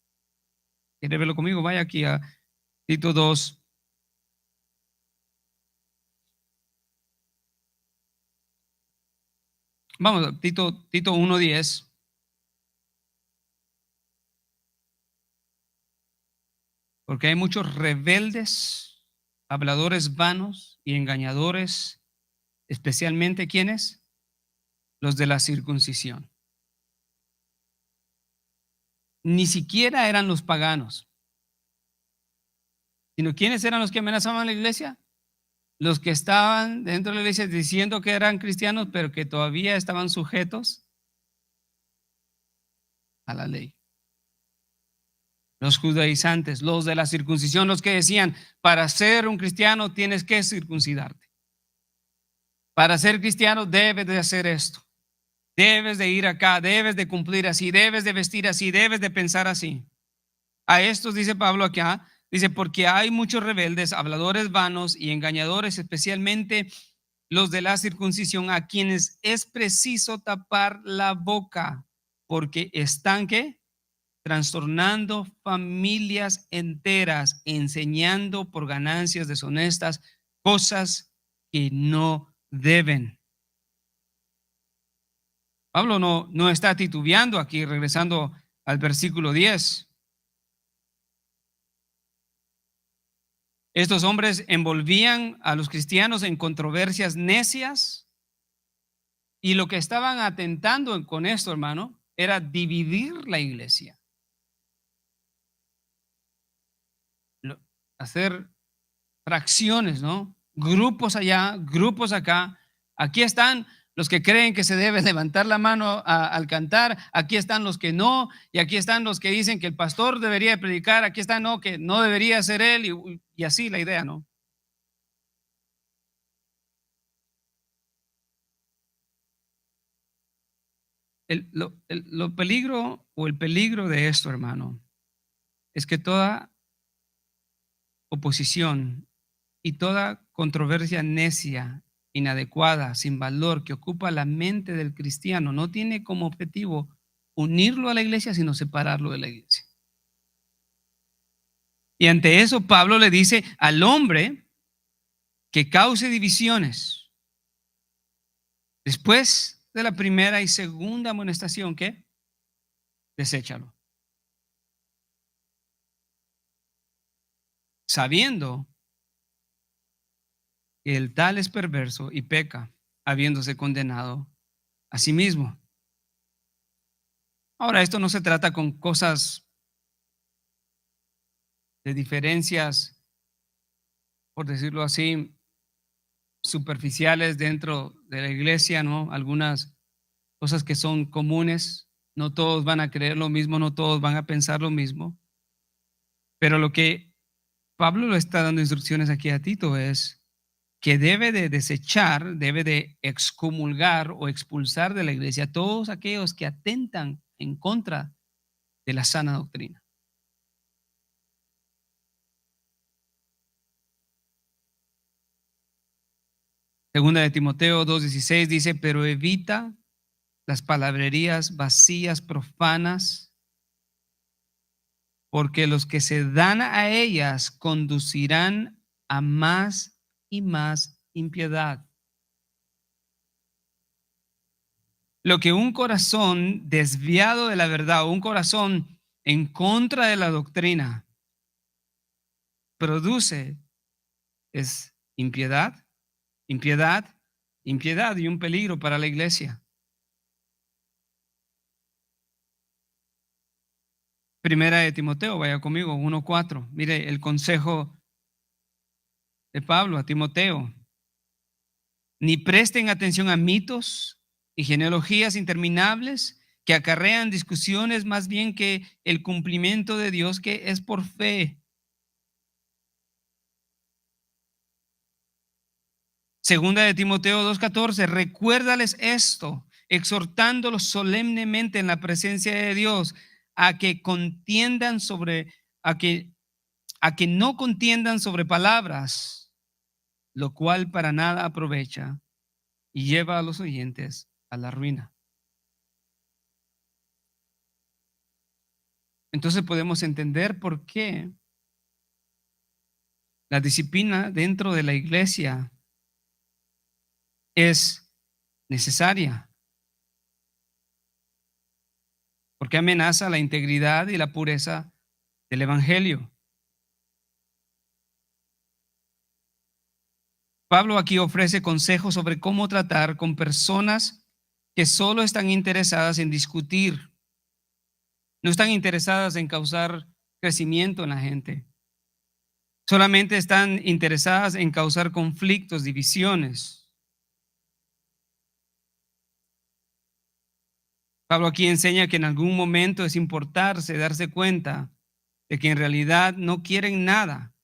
[SPEAKER 1] ¿Quiere verlo conmigo? Vaya aquí a Tito 2. Vamos a Tito 1:10. Porque hay muchos rebeldes, habladores vanos y engañadores, especialmente ¿quiénes? Los de la circuncisión. Ni siquiera eran los paganos, sino ¿quiénes eran los que amenazaban a la iglesia? Los que estaban dentro de la iglesia diciendo que eran cristianos, pero que todavía estaban sujetos a la ley. Los judaizantes, los de la circuncisión, los que decían, para ser un cristiano tienes que circuncidarte. Para ser cristiano debes de hacer esto. Debes de ir acá, debes de cumplir así, debes de vestir así, debes de pensar así. A estos dice Pablo acá, dice, porque hay muchos rebeldes, habladores vanos y engañadores, especialmente los de la circuncisión, a quienes es preciso tapar la boca, porque están ¿qué? Trastornando familias enteras, enseñando por ganancias deshonestas cosas que no deben. Pablo no está titubeando aquí, regresando al versículo 10. Estos hombres envolvían a los cristianos en controversias necias y lo que estaban atentando con esto, hermano, era dividir la iglesia. Hacer fracciones, ¿no? Grupos allá, grupos acá. Aquí están los que creen que se debe levantar la mano al cantar, aquí están los que no, y aquí están los que dicen que el pastor debería predicar, aquí están no, que no debería ser él, y así la idea, ¿no? Lo peligro o el peligro de esto, hermano, es que toda oposición y toda controversia necia, inadecuada, sin valor, que ocupa la mente del cristiano, no tiene como objetivo unirlo a la iglesia, sino separarlo de la iglesia. Y ante eso, Pablo le dice al hombre que cause divisiones. Después de la primera y segunda amonestación, ¿qué? Deséchalo. Sabiendo que el tal es perverso y peca, habiéndose condenado a sí mismo. Ahora, esto no se trata con cosas de diferencias, por decirlo así, superficiales dentro de la iglesia, ¿no? Algunas cosas que son comunes, no todos van a creer lo mismo, no todos van a pensar lo mismo, pero lo que Pablo le está dando instrucciones aquí a Tito es que debe de desechar, debe de excomulgar o expulsar de la iglesia a todos aquellos que atentan en contra de la sana doctrina. Segunda de Timoteo 2:16 dice, pero evita las palabrerías vacías, profanas, porque los que se dan a ellas conducirán a más y más impiedad. Lo que un corazón desviado de la verdad o un corazón en contra de la doctrina produce es impiedad, impiedad, impiedad y un peligro para la iglesia. Primera de Timoteo, vaya conmigo, 1:4. Mire el consejo de Pablo a Timoteo. Ni presten atención a mitos y genealogías interminables que acarrean discusiones más bien que el cumplimiento de Dios que es por fe. Segunda de Timoteo 2:14, recuérdales esto, exhortándolos solemnemente en la presencia de Dios a que contiendan sobre, a que no contiendan sobre palabras, lo cual para nada aprovecha y lleva a los oyentes a la ruina. Entonces podemos entender por qué la disciplina dentro de la iglesia es necesaria, porque amenaza la integridad y la pureza del evangelio. Pablo aquí ofrece consejos sobre cómo tratar con personas que solo están interesadas en discutir, no están interesadas en causar crecimiento en la gente, solamente están interesadas en causar conflictos, divisiones. Pablo aquí enseña que en algún momento es importarse, darse cuenta de que en realidad no quieren nada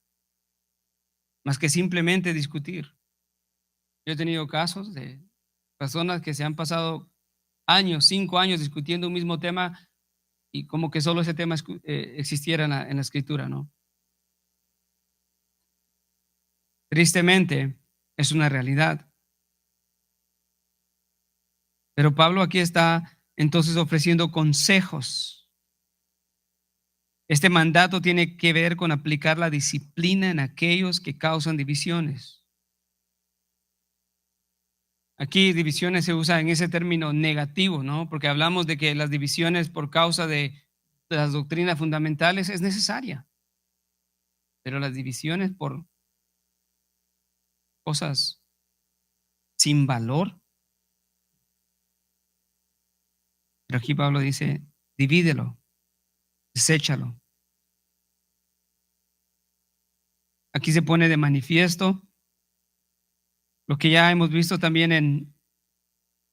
[SPEAKER 1] más que simplemente discutir. Yo he tenido casos de personas que se han pasado años, 5 años discutiendo un mismo tema y como que solo ese tema existiera en la escritura, ¿no? Tristemente, es una realidad. Pero Pablo aquí está entonces ofreciendo consejos. Este mandato tiene que ver con aplicar la disciplina en aquellos que causan divisiones. Aquí divisiones se usa en ese término negativo, ¿no? Porque hablamos de que las divisiones por causa de las doctrinas fundamentales es necesaria. Pero las divisiones por cosas sin valor. Pero aquí Pablo dice, divídelo, deséchalo. Aquí se pone de manifiesto lo que ya hemos visto también en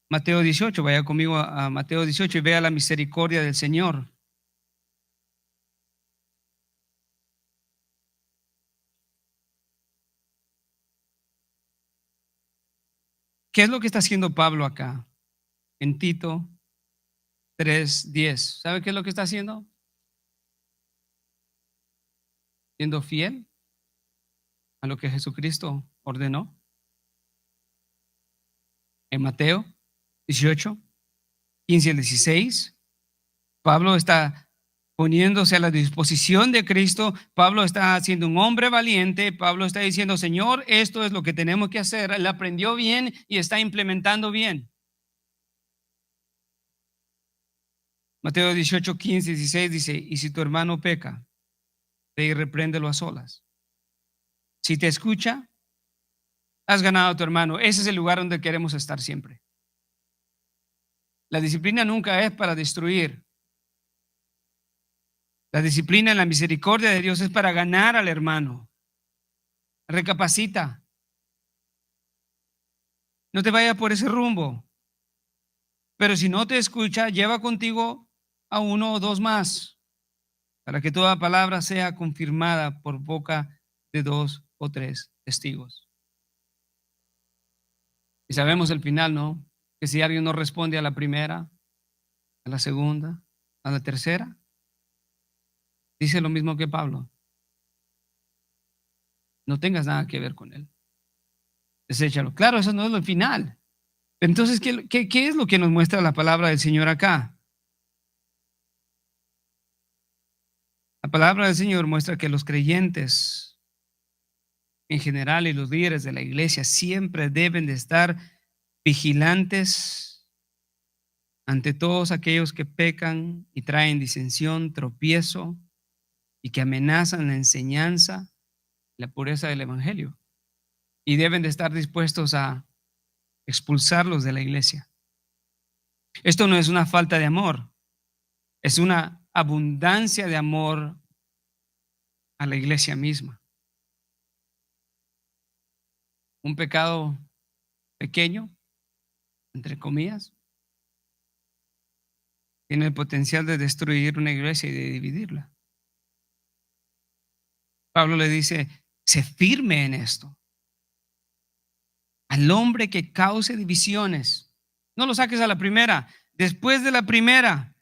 [SPEAKER 1] Mateo 18. Vaya conmigo a Mateo 18 y vea la misericordia del Señor. ¿Qué es lo que está haciendo Pablo acá? En Tito 3:10. ¿Sabe qué es lo que está haciendo? Siendo fiel a lo que Jesucristo ordenó. En Mateo 18, 15 al 16, Pablo está poniéndose a la disposición de Cristo. Pablo está siendo un hombre valiente. Pablo está diciendo, Señor, esto es lo que tenemos que hacer. Él aprendió bien y está implementando bien. Mateo 18, 15, 16 dice, y si tu hermano peca, ve y repréndelo a solas. Si te escucha, has ganado a tu hermano. Ese es el lugar donde queremos estar siempre. La disciplina nunca es para destruir. La disciplina en la misericordia de Dios es para ganar al hermano. Recapacita. No te vayas por ese rumbo. Pero si no te escucha, lleva contigo a uno o dos más, para que toda palabra sea confirmada por boca de dos o tres testigos. Y sabemos el final, ¿no? Que si alguien no responde a la primera, a la segunda, a la tercera, dice lo mismo que Pablo. No tengas nada que ver con él. Deséchalo. Claro, eso no es lo final. Entonces, ¿qué es lo que nos muestra la palabra del Señor acá? La palabra del Señor muestra que los creyentes en general y los líderes de la iglesia siempre deben de estar vigilantes ante todos aquellos que pecan y traen disensión, tropiezo y que amenazan la enseñanza, la pureza del evangelio. Y deben de estar dispuestos a expulsarlos de la iglesia. Esto no es una falta de amor, es una abundancia de amor a la iglesia misma. Un pecado pequeño, entre comillas, tiene el potencial de destruir una iglesia y de dividirla. Pablo le dice, sé firme en esto. Al hombre que cause divisiones, no lo saques a la primera. Después de la primera,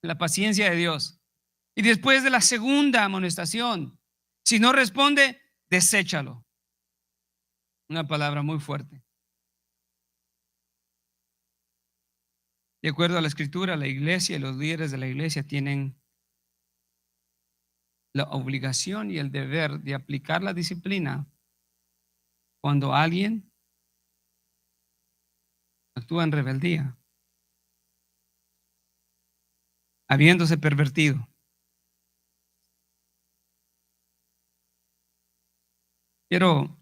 [SPEAKER 1] la paciencia de Dios. Y después de la segunda amonestación, si no responde, deséchalo. Una palabra muy fuerte. De acuerdo a la escritura, la iglesia y los líderes de la iglesia tienen la obligación y el deber de aplicar la disciplina cuando alguien actúa en rebeldía, habiéndose pervertido. Quiero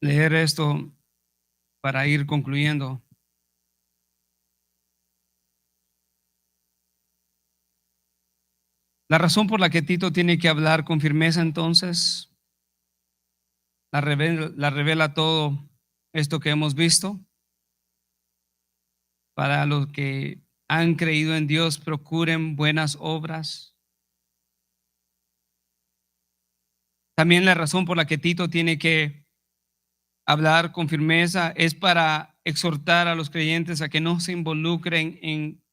[SPEAKER 1] leer esto para ir concluyendo. La razón por la que Tito tiene que hablar con firmeza entonces la revela todo esto que hemos visto. Para los que han creído en Dios, procuren buenas obras. También la razón por la que Tito tiene que hablar con firmeza es para exhortar a los creyentes a que no se involucren en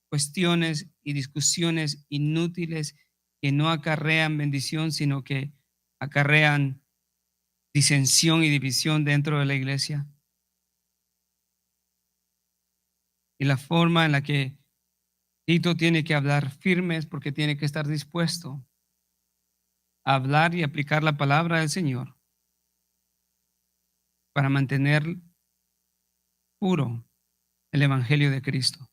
[SPEAKER 1] cuestiones y discusiones inútiles que no acarrean bendición, sino que acarrean disensión y división dentro de la iglesia. Y la forma en la que Tito tiene que hablar firme es porque tiene que estar dispuesto a hablar y aplicar la palabra del Señor para mantener puro el evangelio de Cristo.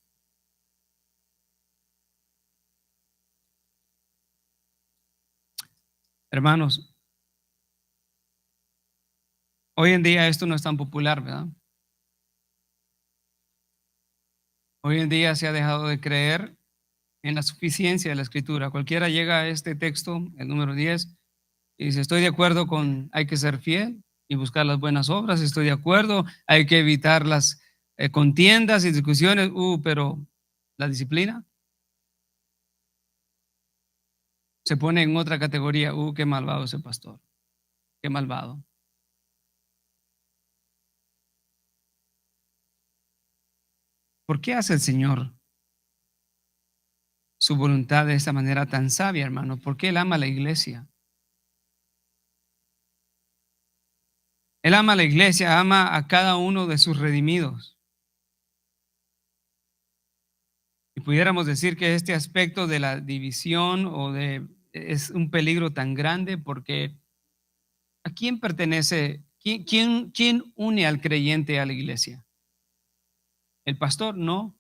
[SPEAKER 1] Hermanos, hoy en día esto no es tan popular, ¿verdad? Hoy en día se ha dejado de creer en la suficiencia de la escritura. Cualquiera llega a este texto, el número 10, y dice, estoy de acuerdo con, hay que ser fiel y buscar las buenas obras, estoy de acuerdo, hay que evitar las contiendas y discusiones, pero la disciplina se pone en otra categoría, qué malvado ese pastor, qué malvado. ¿Por qué hace el Señor su voluntad de esta manera tan sabia, hermano? ¿Por qué Él ama a la iglesia? Él ama a la iglesia, ama a cada uno de sus redimidos. Y pudiéramos decir que este aspecto de la división es un peligro tan grande porque ¿a quién pertenece? ¿Quién une al creyente a la iglesia? ¿El pastor? No.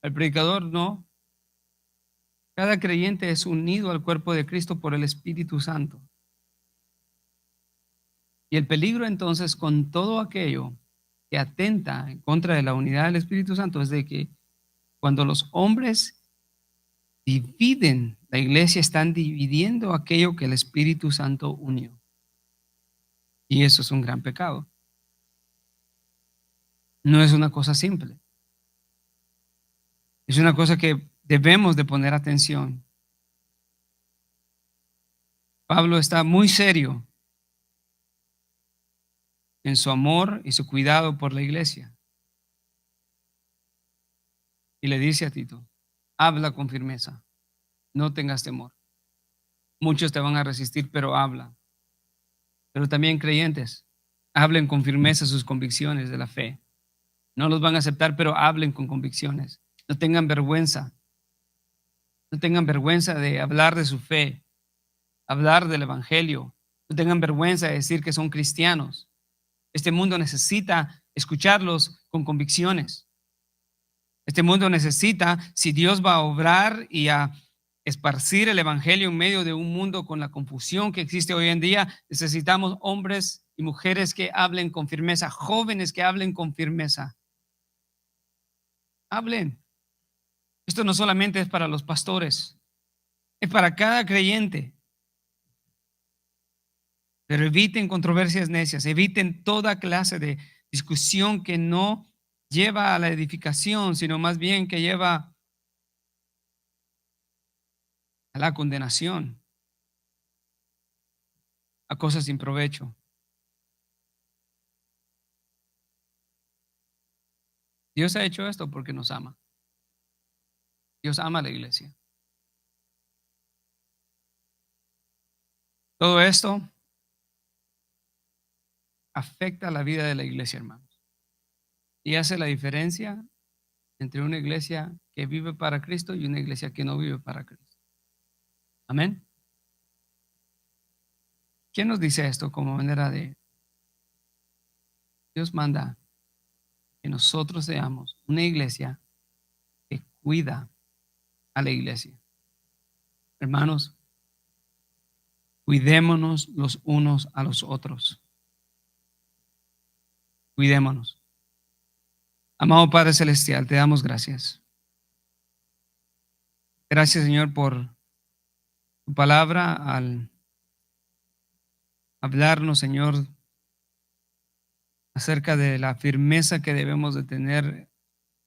[SPEAKER 1] ¿El predicador? No. Cada creyente es unido al cuerpo de Cristo por el Espíritu Santo. Y el peligro entonces con todo aquello que atenta en contra de la unidad del Espíritu Santo es de que Cuando los hombres dividen, la iglesia están dividiendo aquello que el Espíritu Santo unió. Y eso es un gran pecado. No es una cosa simple. Es una cosa que debemos de poner atención. Pablo está muy serio en su amor y su cuidado por la iglesia. Y le dice a Tito, habla con firmeza, no tengas temor. Muchos te van a resistir, pero habla. Pero también creyentes, hablen con firmeza sus convicciones de la fe. No los van a aceptar, pero hablen con convicciones. No tengan vergüenza. No tengan vergüenza de hablar de su fe, hablar del evangelio. No tengan vergüenza de decir que son cristianos. Este mundo necesita escucharlos con convicciones. Este mundo necesita, si Dios va a obrar y a esparcir el evangelio en medio de un mundo con la confusión que existe hoy en día, necesitamos hombres y mujeres que hablen con firmeza, jóvenes que hablen con firmeza. Hablen. Esto no solamente es para los pastores, es para cada creyente. Pero eviten controversias necias, eviten toda clase de discusión que no lleva a la edificación, sino más bien que lleva a la condenación, a cosas sin provecho. Dios ha hecho esto porque nos ama. Dios ama a la iglesia. Todo esto afecta la vida de la iglesia, hermanos. Y hace la diferencia entre una iglesia que vive para Cristo y una iglesia que no vive para Cristo. Amén. ¿Quién nos dice esto como manera de Dios manda que nosotros seamos una iglesia que cuida a la iglesia? Hermanos, cuidémonos los unos a los otros. Cuidémonos. Amado Padre Celestial, te damos gracias. Gracias, Señor, por tu palabra al hablarnos, Señor, acerca de la firmeza que debemos de tener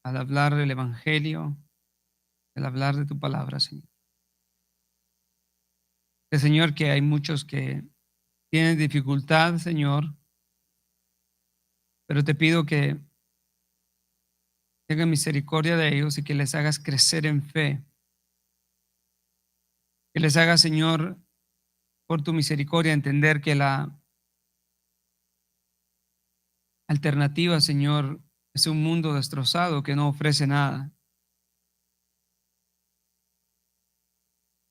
[SPEAKER 1] al hablar del Evangelio, al hablar de tu palabra, Señor. Señor, que hay muchos que tienen dificultad, Señor, pero te pido que tenga misericordia de ellos y que les hagas crecer en fe. Que les hagas, Señor, por tu misericordia, entender que la alternativa, Señor, es un mundo destrozado que no ofrece nada.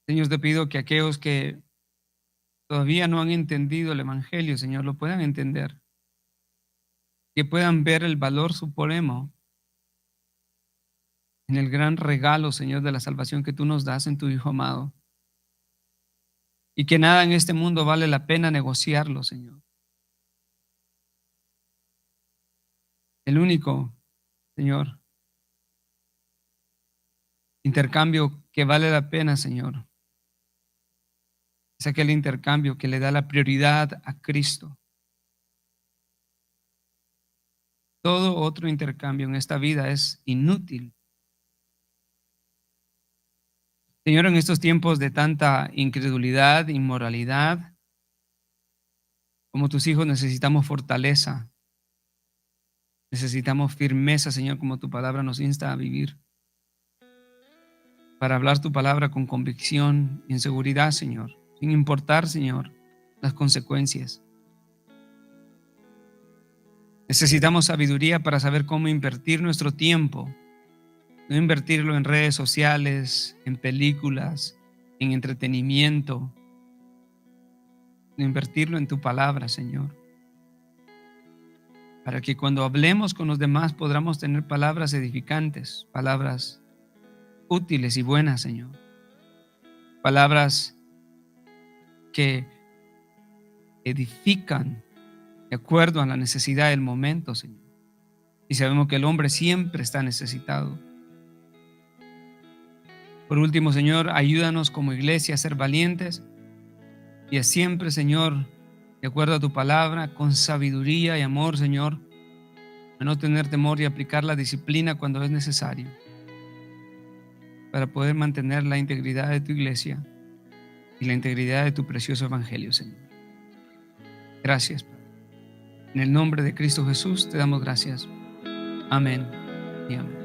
[SPEAKER 1] Señor, te pido que aquellos que todavía no han entendido el Evangelio, Señor, lo puedan entender. Que puedan ver el valor supremo en el gran regalo, Señor, de la salvación que tú nos das en tu Hijo amado. Y que nada en este mundo vale la pena negociarlo, Señor. El único, Señor, intercambio que vale la pena, Señor, es aquel intercambio que le da la prioridad a Cristo. Todo otro intercambio en esta vida es inútil. Señor, en estos tiempos de tanta incredulidad, inmoralidad, como tus hijos necesitamos fortaleza. Necesitamos firmeza, Señor, como tu palabra nos insta a vivir. Para hablar tu palabra con convicción y en seguridad, Señor, sin importar, Señor, las consecuencias. Necesitamos sabiduría para saber cómo invertir nuestro tiempo. No invertirlo en redes sociales, en películas, en entretenimiento. No invertirlo en tu palabra, Señor. Para que cuando hablemos con los demás podamos tener palabras edificantes, palabras útiles y buenas, Señor. Palabras que edifican de acuerdo a la necesidad del momento, Señor. Y sabemos que el hombre siempre está necesitado. Por último, Señor, ayúdanos como iglesia a ser valientes y a siempre, Señor, de acuerdo a tu palabra, con sabiduría y amor, Señor, a no tener temor y aplicar la disciplina cuando es necesario para poder mantener la integridad de tu iglesia y la integridad de tu precioso evangelio, Señor. Gracias, Padre. En el nombre de Cristo Jesús te damos gracias. Amén y amén.